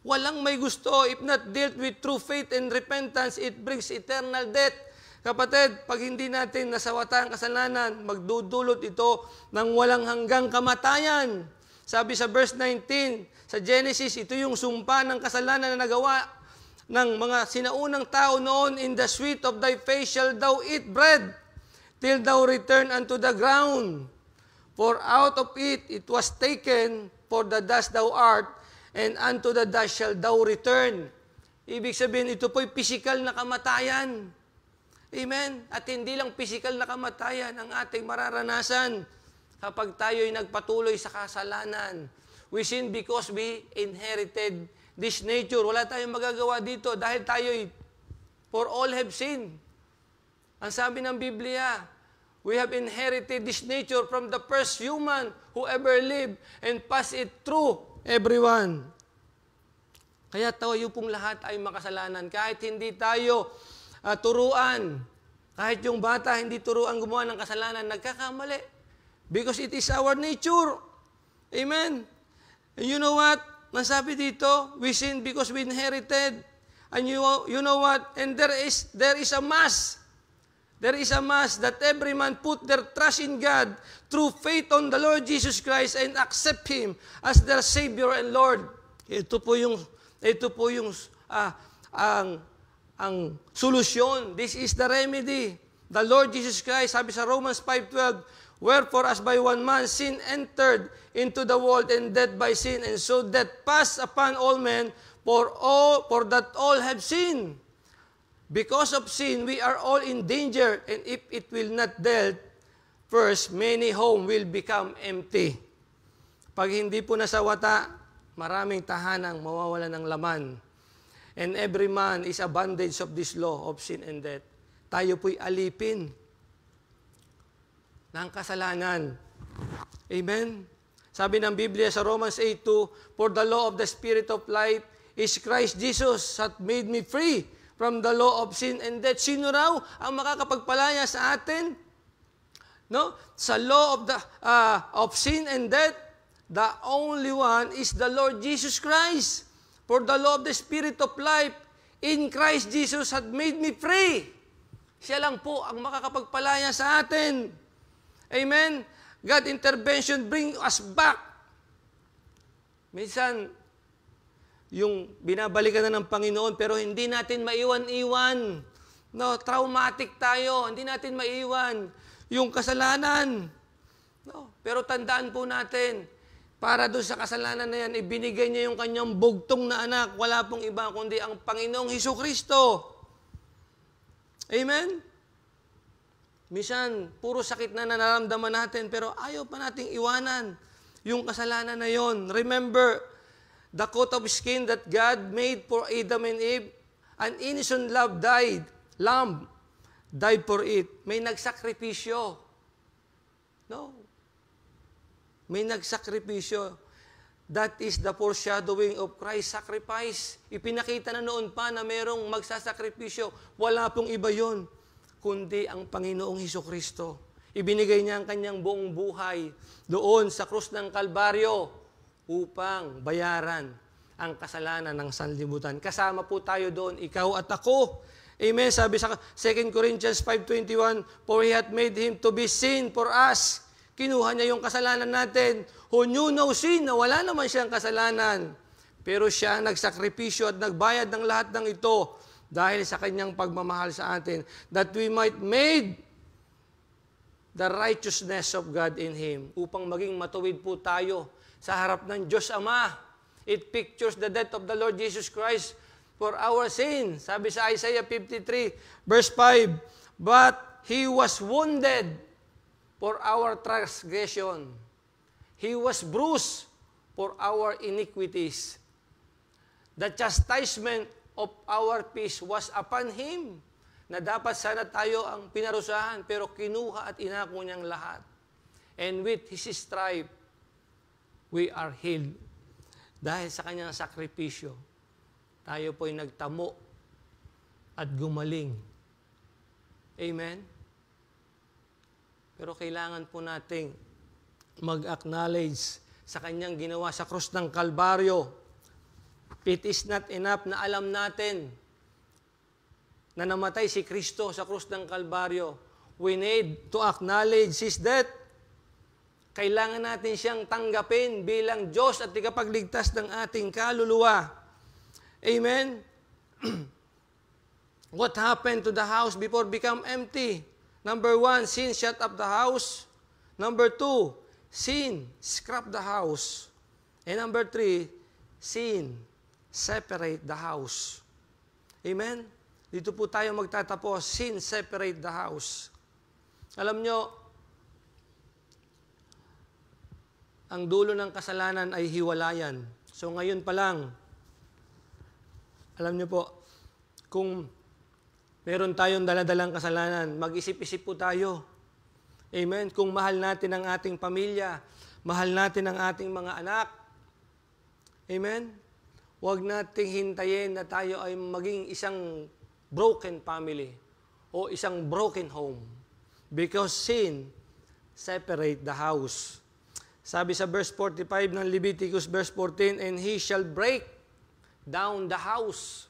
Walang may gusto. If not dealt with true faith and repentance, it brings eternal death. Kapatid, pag hindi natin nasawata ang kasalanan, magdudulot ito ng walang hanggang kamatayan. Sabi sa verse 19, sa Genesis, ito yung sumpa ng kasalanan na nagawa ng mga sinaunang tao noon. In the sweat of thy face shall thou eat bread, till thou return unto the ground. For out of it was taken, for the dust thou art, and unto the dust shall thou return. Ibig sabihin, ito po'y physical na kamatayan. Amen? At hindi lang physical na kamatayan ang ating mararanasan kapag tayo'y nagpatuloy sa kasalanan. We sin because we inherited this nature. Wala tayong magagawa dito dahil tayo'y for all have sinned. Ang sabi ng Biblia, we have inherited this nature from the first human who ever lived and passed it through everyone. Kaya tayo pong lahat ay makasalanan. Kahit hindi tayo turuan, kahit yung bata hindi turuan gumawa ng kasalanan, nagkakamali. Because it is our nature. Amen? And you know what? Nasabi dito, we sin because we inherited. And you know what? And there is a mass. There is a mass that every man put their trust in God through faith on the Lord Jesus Christ and accept Him as their Savior and Lord. Ito po yung ang solusyon. This is the remedy. The Lord Jesus Christ, sabi sa Romans 5:12, wherefore as by one man sin entered into the world, and death by sin, and so death passed upon all men, for that all have sinned. Because of sin, we are all in danger, and if it will not dealt first, many home will become empty. Pag hindi po nasawata, maraming tahanang mawawalan ng laman. And every man is a bondage of this law of sin and death. Tayo po'y alipin ng kasalanan. Amen? Sabi ng Biblia sa Romans 8:2, for the law of the Spirit of life is Christ Jesus, hath made me free from the law of sin and death. Sino raw ang makakapagpalaya sa atin? No? Sa law of sin and death, the only one is the Lord Jesus Christ. For the law of the Spirit of life in Christ Jesus had made me free. Siya lang po ang makakapagpalaya sa atin. Amen? God intervention bring us back. Minsan, yung binabalikan na ng Panginoon pero hindi natin maiwan-iwan. No, traumatic tayo. Hindi natin maiwan yung kasalanan. No, pero tandaan po natin, para doon sa kasalanan na yan, ibinigay niya yung kanyang bugtong na anak. Wala pong iba kundi ang Panginoong Hesukristo. Amen? Minsan, puro sakit na nararamdaman natin, pero ayaw pa nating iwanan yung kasalanan na yon. Remember, the coat of skin that God made for Adam and Eve, an innocent lamb died for it. May nagsakripisyo. No. May nagsakripisyo. That is the foreshadowing of Christ's sacrifice. Ipinakita na noon pa na mayroong magsasakripisyo. Wala pong iba yon, kundi ang Panginoong Hesukristo. Ibinigay niya ang kanyang buong buhay doon sa krus ng Kalbaryo upang bayaran ang kasalanan ng sanlibutan. Kasama po tayo doon, ikaw at ako. Amen. Sabi sa 2 Corinthians 5:21, "For He hath made Him to be sin for us." Kinuha niya yung kasalanan natin. Who knew no sin, na wala naman siyang kasalanan. Pero siya nagsakripisyo at nagbayad ng lahat ng ito dahil sa kanyang pagmamahal sa atin, that we might made the righteousness of God in Him, upang maging matuwid po tayo sa harap ng Diyos Ama. It pictures the death of the Lord Jesus Christ for our sin. Sabi sa Isaiah 53, verse 5, "But He was wounded for our transgression. He was bruised for our iniquities. The chastisement of our peace was upon Him." Na dapat sana tayo ang pinarusahan, pero kinuha at inako niyang lahat. And with His stripe, we are healed. Dahil sa kanyang sakripisyo, tayo po'y nagtamo at gumaling. Amen? Pero kailangan po nating mag-acknowledge sa kanyang ginawa sa krus ng Kalbaryo. It is not enough na alam natin na namatay si Kristo sa krus ng Kalbaryo. We need to acknowledge His death. Kailangan natin siyang tanggapin bilang Diyos at ikapagligtas ng ating kaluluwa. Amen? What happened to the house before become empty? Number 1, sin shut up the house. Number 2, sin scrap the house. And number 3, sin separate the house. Amen? Dito po tayo magtatapos. Sin separate the house. Alam nyo, ang dulo ng kasalanan ay hiwalayan. So ngayon pa lang, alam nyo po, kung meron tayong daladalang kasalanan, mag-isip-isip po tayo. Amen? Kung mahal natin ang ating pamilya, mahal natin ang ating mga anak. Amen? Huwag nating hintayin na tayo ay maging isang broken family o isang broken home. Because sin separate the house. Sabi sa verse 45 ng Leviticus verse 14, "And he shall break down the house.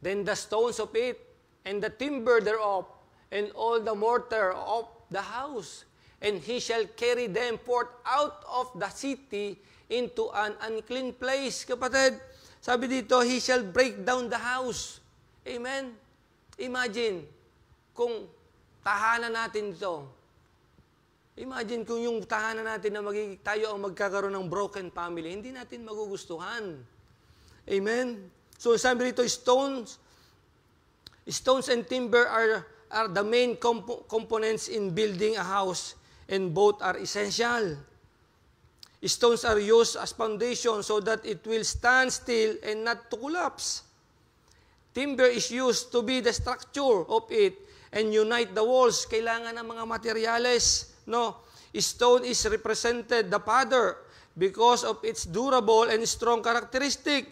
Then the stones of it, and the timber thereof, and all the mortar of the house. And he shall carry them forth out of the city into an unclean place." Kapatid, sabi dito, he shall break down the house. Amen? Imagine, kung tahanan natin ito. Imagine kung yung tahanan natin na tayo ang magkakaroon ng broken family, hindi natin magugustuhan. Amen? So sabi dito, stones and timber are the main components in building a house, and both are essential. Stones are used as foundation so that it will stand still and not to collapse. Timber is used to be the structure of it and unite the walls. Kailangan ng mga materyales. No? Stone is represented the father because of its durable and strong characteristic.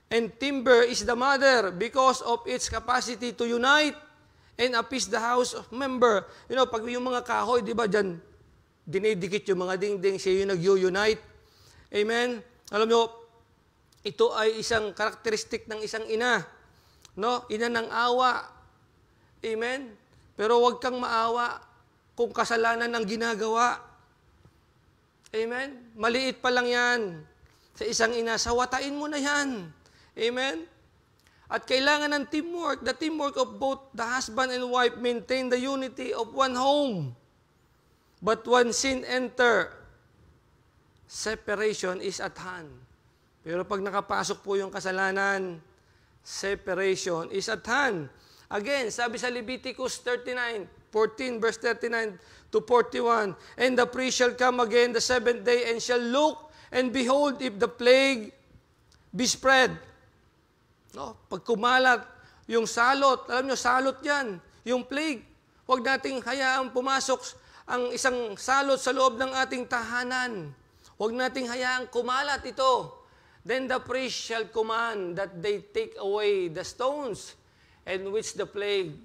And timber is the mother because of its capacity to unite and appease the house of member. You know, pag yung mga kahoy, di ba, dyan, dinidikit yung mga dingding, siya yung nag-unite. Amen? Alam nyo, ito ay isang karakteristik ng isang ina. No? Ina ng awa. Amen? Pero huwag kang maawa kung kasalanan ang ginagawa. Amen? Maliit pa lang yan. Sa isang ina, sawatain mo na yan. Amen? At kailangan ng teamwork. The teamwork of both the husband and wife maintain the unity of one home. But when sin enter, separation is at hand. Pero pag nakapasok po yung kasalanan, separation is at hand. Again, sabi sa Leviticus 14 verse 39 to 41, "And the priest shall come again the seventh day, and shall look, and behold, if the plague be spread." No? Pag kumalat, yung salot, alam nyo, salot yan, yung plague. Huwag nating hayaang pumasok ang isang salot sa loob ng ating tahanan. Huwag nating hayaang kumalat ito. Then the priest shall command that they take away the stones and which the plague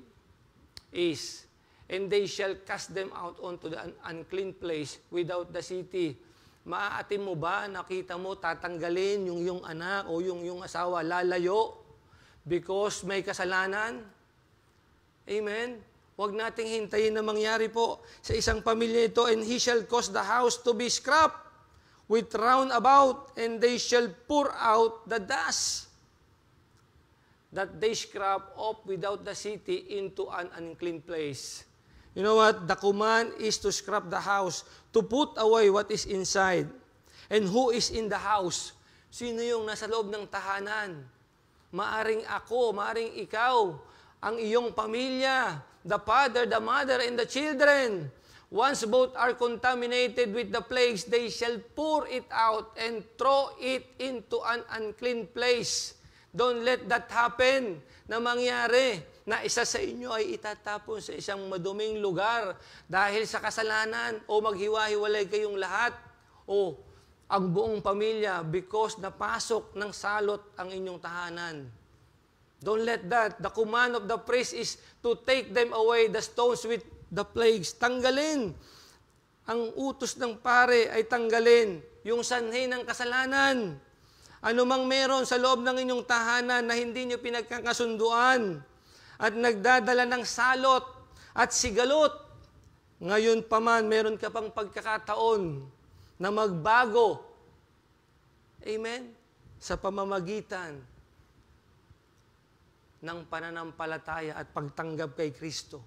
is, and they shall cast them out onto the unclean place without the city. Maaatim mo ba, nakita mo, tatanggalin yung iyong anak o yung iyong asawa, lalayo because may kasalanan? Amen? Huwag nating hintayin na mangyari po sa isang pamilya ito, and he shall cause the house to be scrapped with round about, and they shall pour out the dust that they scrap off without the city into an unclean place. You know what? The command is to scrap the house, to put away what is inside. And who is in the house? Sino yung nasa loob ng tahanan? Maaring ako, maaring ikaw, ang iyong pamilya, the father, the mother, and the children. Once both are contaminated with the plagues, they shall pour it out and throw it into an unclean place. Don't let that happen na mangyari na isa sa inyo ay itatapon sa isang maduming lugar dahil sa kasalanan o maghiwa-hiwalay kayong lahat o ang buong pamilya because napasok ng salot ang inyong tahanan. Don't let that. The command of the priest is to take them away, the stones with the plagues. Tanggalin. Ang utos ng pare ay tanggalin yung sanhi ng kasalanan. Ano mang meron sa loob ng inyong tahanan na hindi nyo pinagkakasunduan at nagdadala ng salot at sigalot, ngayon pa man meron ka pang pagkakataon na magbago. Amen? Sa pamamagitan ng pananampalataya at pagtanggap kay Kristo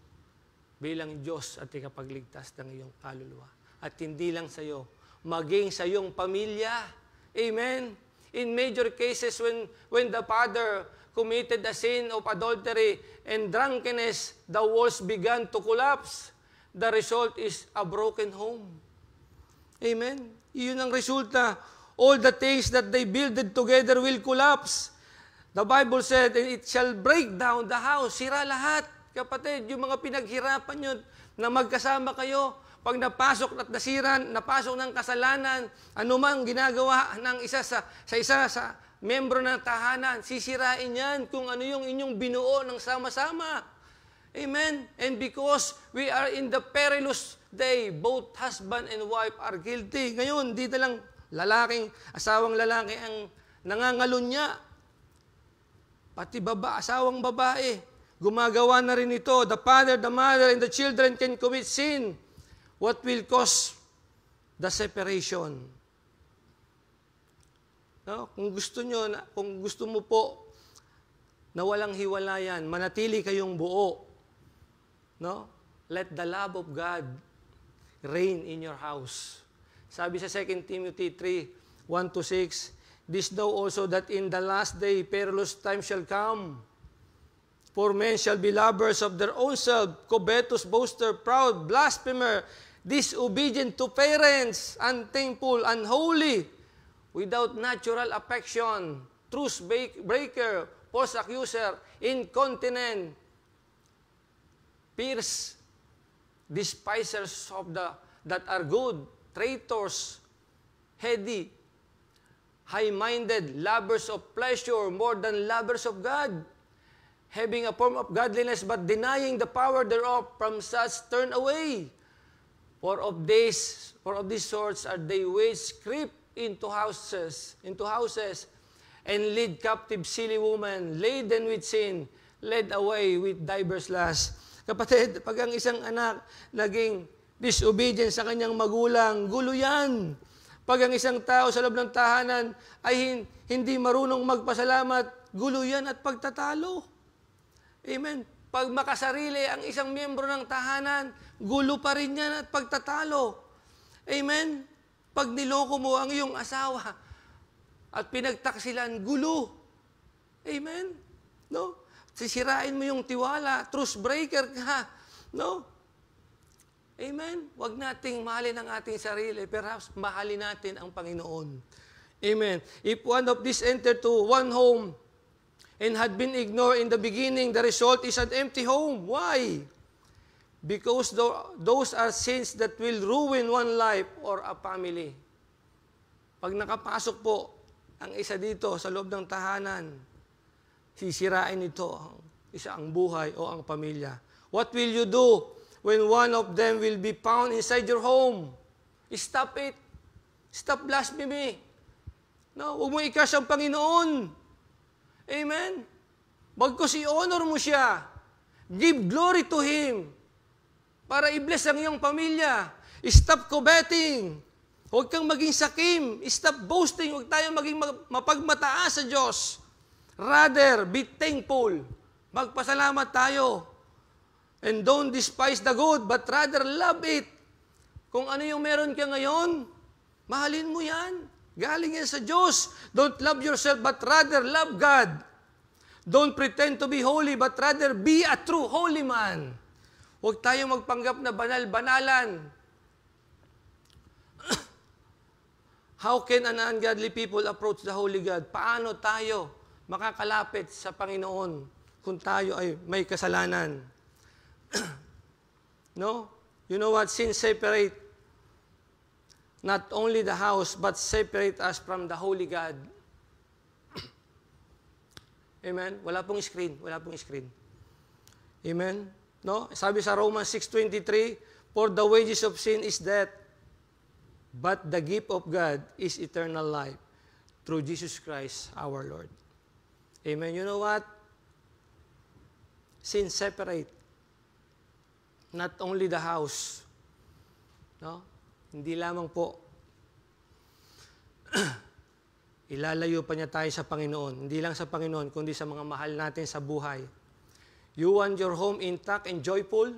bilang Diyos at ikapagligtas ng iyong kaluluwa. At hindi lang sa iyo, maging sa iyong pamilya. Amen? In major cases, when the father committed the sin of adultery and drunkenness, the walls began to collapse. The result is a broken home. Amen? Iyon ang resulta. All the things that they builded together will collapse. The Bible said, and it shall break down the house. Sira lahat. Kapatid, yung mga pinaghirapan nyo na magkasama kayo, pag napasok at nasira, napasok ng kasalanan, anumang ginagawa ng isa sa membro ng tahanan, sisirain yan kung ano yung inyong binuo ng sama-sama. Amen? And because we are in the perilous day, both husband and wife are guilty. Ngayon, dito lang asawang lalaki ang nangangalunya. Pati asawang babae. Gumagawa na rin ito. The father, the mother, and the children can commit sin. What will cause the separation? No? Kung gusto mo po na walang hiwalayan, manatili kayong buo. No? Let the love of God reign in your house. Sabi sa 2 Timothy 3, 1-6, this know also that in the last day perilous time shall come. For men shall be lovers of their own self, covetous, boaster, proud, blasphemer, disobedient to parents, unthankful, unholy, without natural affection, truce breaker, false accuser, incontinent, fierce, despisers of that are good, traitors, heady, high-minded, lovers of pleasure more than lovers of God, having a form of godliness but denying the power thereof, from such turn away. For of these sorts are they which creep into houses, and lead captive silly women, laden with sin, led away with divers lusts. Kapatid, pag ang isang anak naging disobedient sa kanyang magulang, gulo yan. Pag ang isang tao sa loob ng tahanan ay hindi marunong magpasalamat, gulo yan at pagtatalo. Amen. Pag makasarili ang isang miyembro ng tahanan, gulo pa rin yan at pagtatalo. Amen. Pag niloko mo ang iyong asawa at pinagtaksilan, gulo. Amen. No? Sisirain mo yung tiwala, truce breaker ka. No? Amen. Huwag nating mahalin ang ating sarili, perhaps mahalin natin ang Panginoon. Amen. If one of these entered to one home and had been ignored in the beginning, the result is an empty home. Why? Because those are sins that will ruin one life or a family. Pag nakapasok po ang isa dito sa loob ng tahanan, sisirain ito ang buhay o ang pamilya. What will you do when one of them will be found inside your home. Stop it. Stop blasphemy. No, huwag mo i-crush ang Panginoon. Amen? Bagkus i-honor mo siya. Give glory to Him. Para i-bless ang iyong pamilya. Stop coveting. Huwag kang maging sakim. Stop boasting. Huwag tayong maging mapagmataas sa Diyos. Rather, be thankful. Magpasalamat tayo. And don't despise the good, but rather love it. Kung ano yung meron ka ngayon, mahalin mo yan. Galing yan sa Diyos. Don't love yourself, but rather love God. Don't pretend to be holy, but rather be a true holy man. Huwag tayong magpanggap na banal-banalan. How can an ungodly people approach the Holy God? Paano tayo makakalapit sa Panginoon kung tayo ay may kasalanan? No? You know what? Sin separate not only the house, but separate us from the Holy God. Amen? Wala pong screen. Wala pong screen. Amen? No? Sabi sa Romans 6:23, for the wages of sin is death, but the gift of God is eternal life through Jesus Christ our Lord. Amen? You know what? Sin separate not only the house. No? Hindi lamang po. Ilalayo pa niya tayo sa Panginoon. Hindi lang sa Panginoon, kundi sa mga mahal natin sa buhay. You want your home intact and joyful?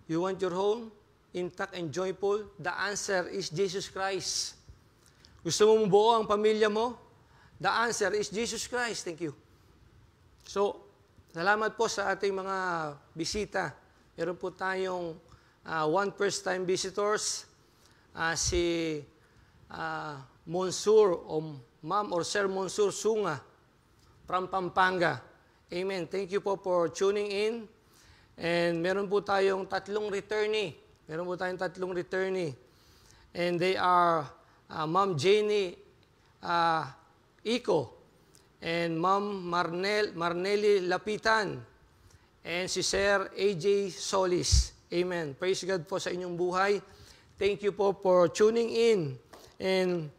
You want your home intact and joyful? The answer is Jesus Christ. Gusto mo buo ang pamilya mo? The answer is Jesus Christ. Thank you. So, salamat po sa ating mga bisita. Meron po tayong one first-time visitors, si Monsur o Ma'am or Sir Monsur Sunga from Pampanga. Amen. Thank you po for tuning in. And meron po tayong tatlong returnee. And they are Ma'am Jenny Iko and Ma'am Marnelli Lapitan and si Sir AJ Solis. Amen. Praise God po sa inyong buhay. Thank you po for tuning in. And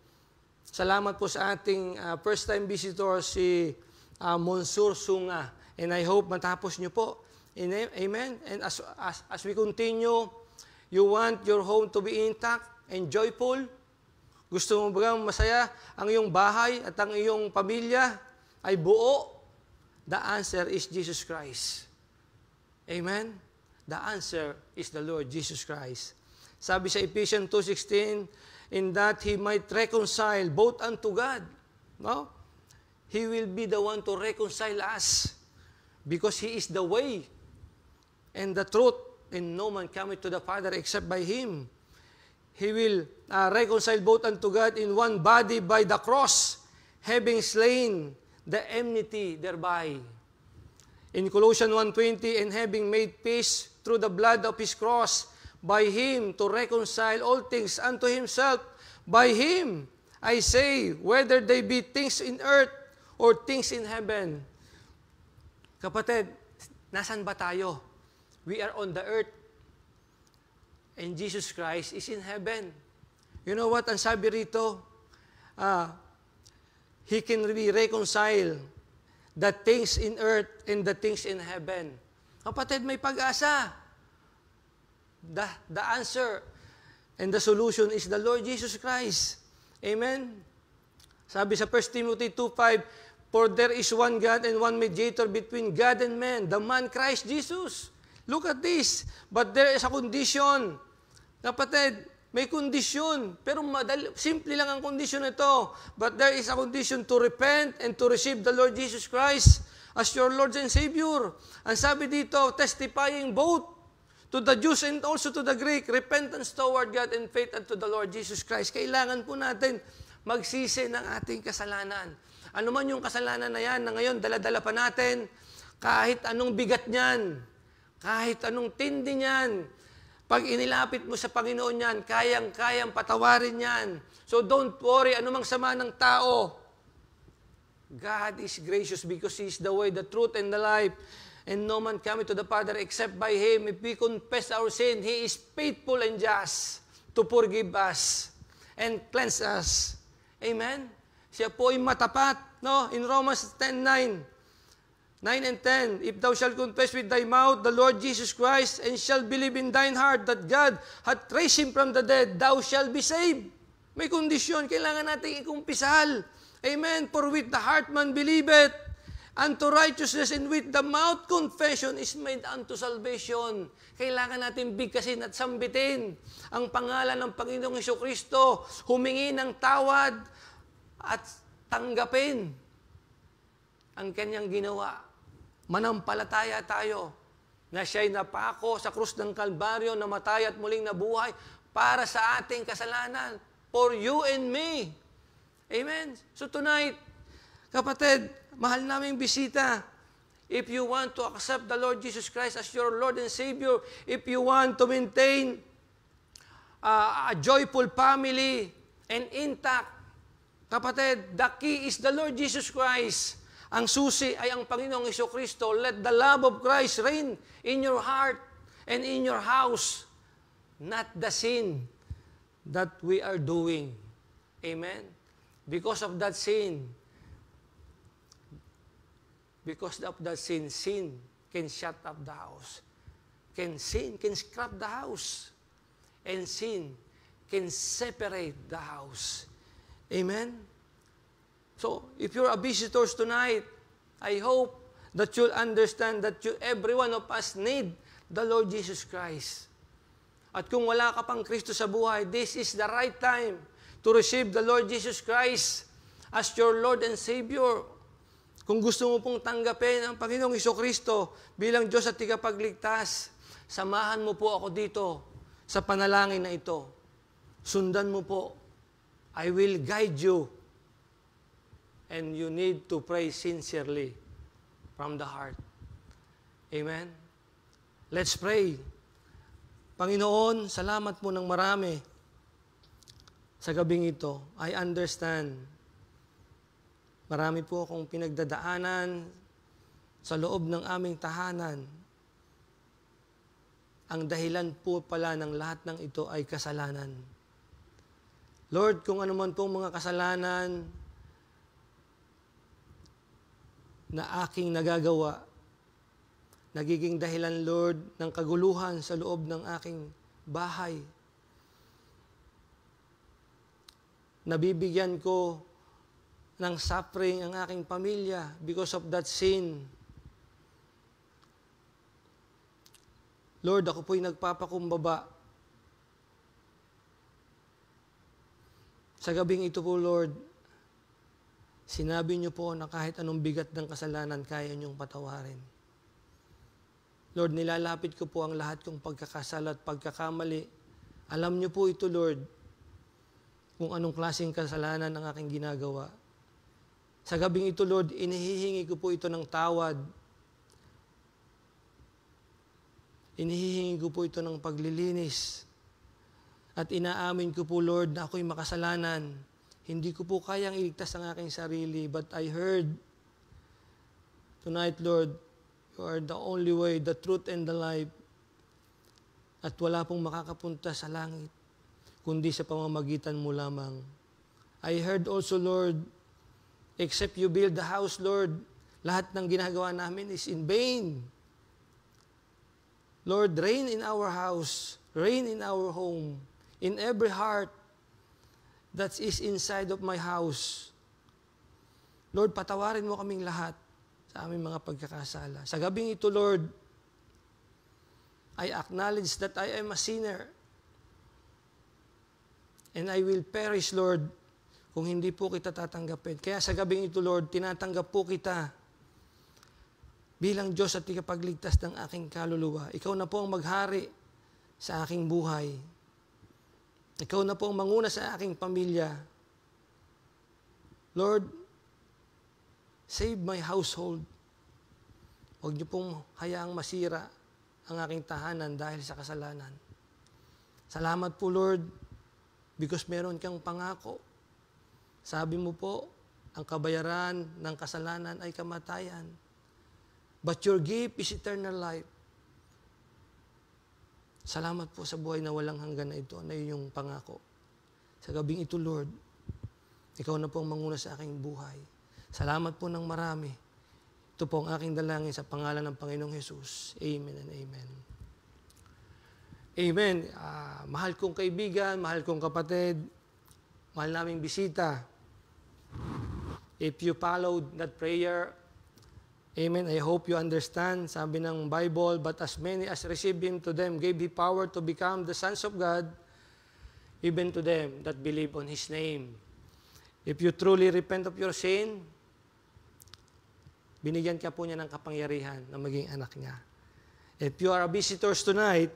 salamat po sa ating first-time visitor, si Monsur Sunga. And I hope matapos nyo po. Amen. And as we continue, you want your home to be intact and joyful? Gusto mo ba masaya ang iyong bahay at ang iyong pamilya ay buo? The answer is Jesus Christ. Amen. The answer is the Lord Jesus Christ. Sabi sa Ephesians 2:16, in that He might reconcile both unto God. No? He will be the one to reconcile us because He is the way and the truth, and no man cometh to the Father except by Him. He will reconcile both unto God in one body by the cross, having slain the enmity thereby. In Colossians 1:20, and having made peace through the blood of His cross, by Him to reconcile all things unto Himself. By Him, I say, whether they be things in earth or things in heaven. Kapatid, nasan ba tayo? We are on the earth. And Jesus Christ is in heaven. You know what? Ang sabi rito, He can really reconcile the things in earth and the things in heaven. Kapatid, may pag-asa. The answer and the solution is the Lord Jesus Christ. Amen? Sabi sa 1 Timothy 2:5, for there is one God and one mediator between God and man, the man Christ Jesus. Look at this. But there is a condition. Kapatid, may kondisyon. Pero simple lang ang kondisyon nito. But there is a condition to repent and to receive the Lord Jesus Christ as your Lord and Savior. Ang sabi dito, testifying both to the Jews and also to the Greek, repentance toward God and faith unto the Lord Jesus Christ. Kailangan po natin magsisi ng ating kasalanan. Ano man yung kasalanan na yan, na ngayon dala-dala pa natin, kahit anong bigat niyan, kahit anong tindi niyan, pag inilapit mo sa Panginoon yan, kayang-kayang patawarin yan. So don't worry, anumang sama ng tao. God is gracious because He is the way, the truth, and the life. And no man cometh to the Father except by Him. If we confess our sin, He is faithful and just to forgive us and cleanse us. Amen? Siya po ay matapat. No? In Romans 10:9 and 10, if thou shalt confess with thy mouth the Lord Jesus Christ, and shalt believe in thine heart that God hath raised Him from the dead, thou shalt be saved. May kondisyon, kailangan natin ikumpisal. Amen? For with the heart man believeth unto righteousness, and with the mouth confession is made unto salvation. Kailangan natin bigkasin at sambitin ang pangalan ng Panginoong Jesucristo, humingi ng tawad at tanggapin ang kanyang ginawa. Manampalataya tayo na siya'y napako sa krus ng Kalbaryo, namatay at muling nabuhay para sa ating kasalanan. For you and me. Amen? So tonight, kapatid, mahal naming bisita, if you want to accept the Lord Jesus Christ as your Lord and Savior, if you want to maintain a joyful family and intact, kapatid, the key is the Lord Jesus Christ. Ang susi ay ang Panginoong Jesucristo. Let the love of Christ reign in your heart and in your house, not the sin that we are doing. Amen? Because of that sin, sin can shut up the house. Sin can scrap the house. And sin can separate the house. Amen? So, if you're a visitor tonight, I hope that you'll understand that every one of us need the Lord Jesus Christ. At kung wala ka pang Kristo sa buhay, this is the right time to receive the Lord Jesus Christ as your Lord and Savior. Kung gusto mo pong tanggapin ang Panginoong Jesucristo bilang Diyos at tagapagligtas, samahan mo po ako dito sa panalangin na ito. Sundan mo po. I will guide you. And you need to pray sincerely from the heart. Amen? Let's pray. Panginoon, salamat mo ng marami sa gabing ito. I understand. Marami po akong pinagdadaanan sa loob ng aming tahanan. Ang dahilan po pala ng lahat ng ito ay kasalanan. Lord, kung ano man pong mga kasalanan na aking nagagawa, nagiging dahilan, Lord, ng kaguluhan sa loob ng aking bahay. Nabibigyan ko ng suffering ang aking pamilya because of that sin. Lord, ako po'y nagpapakumbaba. Sa gabing ito po, Lord, sinabi niyo po na kahit anong bigat ng kasalanan, kaya niyong patawarin. Lord, nilalapit ko po ang lahat kong pagkakasala at pagkakamali. Alam niyo po ito, Lord, kung anong klaseng kasalanan ang aking ginagawa. Sa gabing ito, Lord, inihihingi ko po ito ng tawad. Inihihingi ko po ito ng paglilinis. At inaamin ko po, Lord, na ako'y makasalanan. Hindi ko po kayang iligtas ang aking sarili, but I heard tonight, Lord, you are the only way, the truth, and the life. At wala pong makakapunta sa langit, kundi sa pamamagitan mo lamang. I heard also, Lord, except you build the house, Lord, lahat ng ginagawa namin is in vain. Lord, reign in our house, reign in our home, in every heart that is inside of my house. Lord, patawarin mo kaming lahat sa aming mga pagkakasala. Sa gabing ito, Lord, I acknowledge that I am a sinner. And I will perish, Lord, kung hindi po kita tatanggapin. Kaya sa gabing ito, Lord, tinatanggap po kita bilang Diyos at ikapagligtas ng aking kaluluwa. Ikaw na po ang maghari sa aking buhay. Ikaw na po ang manguna sa aking pamilya. Lord, save my household. Huwag niyo pong hayaang masira ang aking tahanan dahil sa kasalanan. Salamat po, Lord, because meron kang pangako. Sabi mo po, ang kabayaran ng kasalanan ay kamatayan. But your gift is eternal life. Salamat po sa buhay na walang hanggan na ito, na iyong pangako. Sa gabing ito, Lord, ikaw na po ang manguna sa aking buhay. Salamat po ng marami. Ito po ang aking dalangin sa pangalan ng Panginoong Jesus. Amen and amen. Amen. Mahal kong kaibigan, mahal kong kapatid, mahal naming bisita. If you followed that prayer, amen, I hope you understand. Sabi ng Bible, but as many as received Him, to them gave He power to become the sons of God, even to them that believe on His name. If you truly repent of your sin, binigyan ka po niya ng kapangyarihan na maging anak niya. If you are a visitors tonight,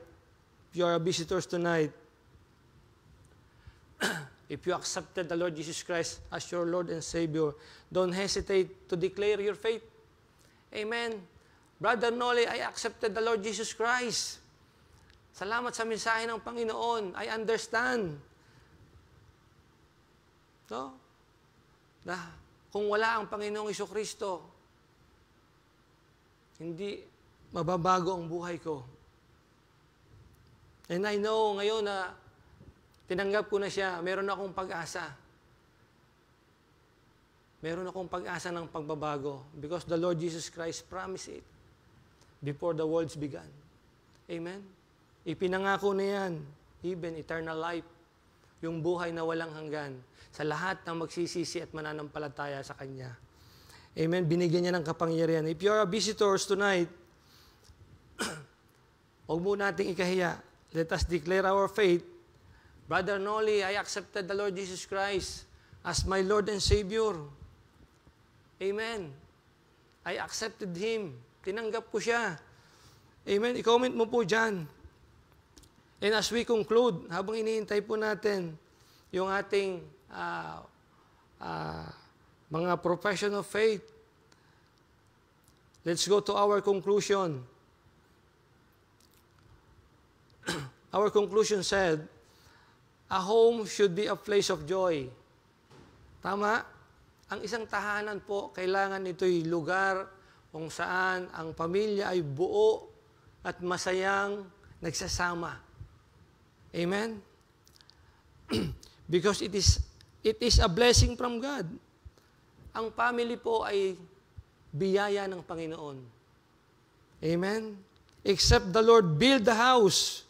if you accepted the Lord Jesus Christ as your Lord and Savior, don't hesitate to declare your faith. Amen. Brother Noli, I accepted the Lord Jesus Christ. Salamat sa mensahe ng Panginoon. I understand. No? Kung wala ang Panginoong Jesucristo, hindi mababago ang buhay ko. And I know ngayon na tinanggap ko na siya, meron akong pag-asa. Meron akong pag-asa ng pagbabago because the Lord Jesus Christ promised it before the worlds began. Amen? Ipinangako na yan, even eternal life, yung buhay na walang hanggan sa lahat ng magsisisi at mananampalataya sa Kanya. Amen? Binigyan niya ng kapangyarihan. If you are a visitors tonight, huwag mo nating ikahiya. Let us declare our faith. Brother Noli, I accepted the Lord Jesus Christ as my Lord and Savior. Amen. I accepted Him. Tinanggap ko siya. Amen. I-comment mo po dyan. And as we conclude, habang iniintay po natin yung ating mga profession of faith, let's go to our conclusion. Our conclusion said, a home should be a place of joy. Tama? Ang isang tahanan po, kailangan ito'y lugar kung saan ang pamilya ay buo at masayang nagsasama. Amen? Because it is a blessing from God. Ang family po ay biyaya ng Panginoon. Amen? Except the Lord build the house.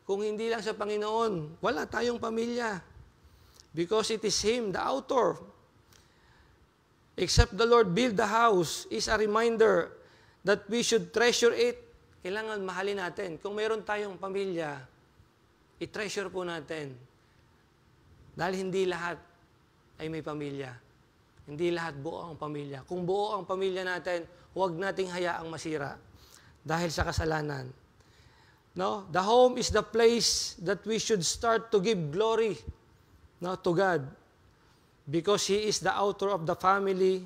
Kung hindi lang sa Panginoon, wala tayong pamilya. Because it is Him, the author. Except the Lord build the house is a reminder that we should treasure it. Kailangan mahalin natin. Kung mayroon tayong pamilya, i-treasure po natin. Dahil hindi lahat ay may pamilya. Hindi lahat buo ang pamilya. Kung buo ang pamilya natin, huwag nating hayaang masira dahil sa kasalanan. No? The home is the place that we should start to give glory, no, to God. Because He is the author of the family,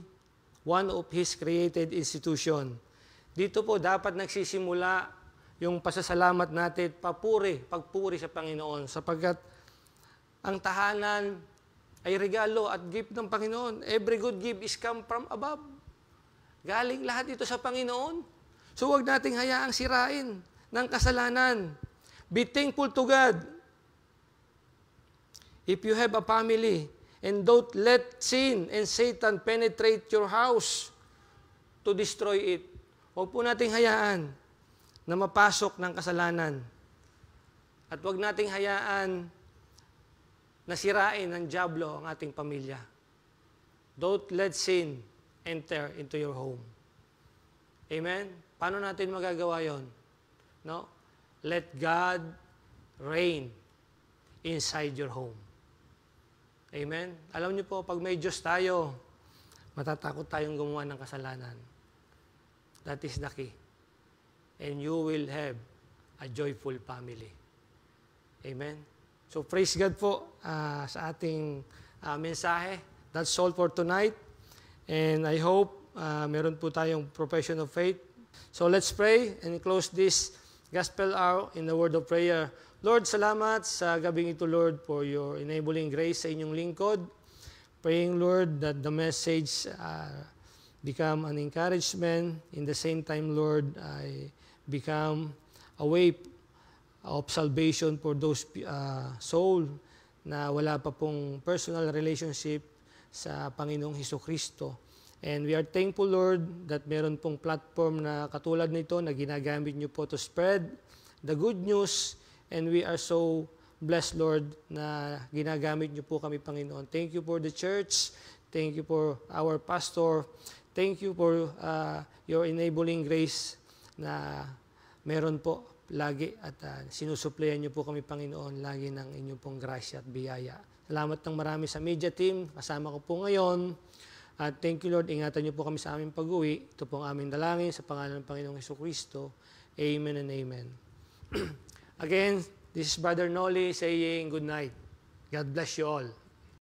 one of His created institution. Dito po dapat nagsisimula yung pasasalamat natin, pagpuri sa Panginoon, sapagkat ang tahanan ay regalo at gift ng Panginoon. Every good gift is come from above. Galing lahat ito sa Panginoon. So huwag nating hayaang sirain ng kasalanan. Be thankful to God. If you have a family, and don't let sin and Satan penetrate your house to destroy it. Huwag po nating hayaan na mapasok ng kasalanan. At huwag nating hayaan na sirain ng dyablo ang ating pamilya. Don't let sin enter into your home. Amen? Paano natin magagawa yon? No? Let God reign inside your home. Amen? Alam niyo po, pag may Diyos tayo, matatakot tayong gumawa ng kasalanan. That is the key. And you will have a joyful family. Amen? So praise God po sa ating mensahe. That's all for tonight. And I hope meron po tayong profession of faith. So let's pray and close this Gospel hour in the word of prayer. Lord, salamat sa gabing ito, Lord, for your enabling grace sa inyong lingkod. Praying, Lord, that the message become an encouragement. In the same time, Lord, I become a way of salvation for those soul na wala pa pong personal relationship sa Panginoong Hesukristo. And we are thankful, Lord, that meron pong platform na katulad nito na ginagamit niyo po to spread the good news. And we are so blessed, Lord, na ginagamit niyo po kami, Panginoon. Thank you for the church. Thank you for our pastor. Thank you for your enabling grace na meron po lagi at sinusuplayan niyo po kami, Panginoon, lagi ng inyong pong grasya at biyaya. Salamat ng marami sa media team. Kasama ko po ngayon. At thank you, Lord. Ingatan niyo po kami sa aming pag-uwi. Ito po ang aming dalangin sa pangalan ng Panginoong Hesukristo. Amen and amen. Again, this is Brother Noli saying good night. God bless you all.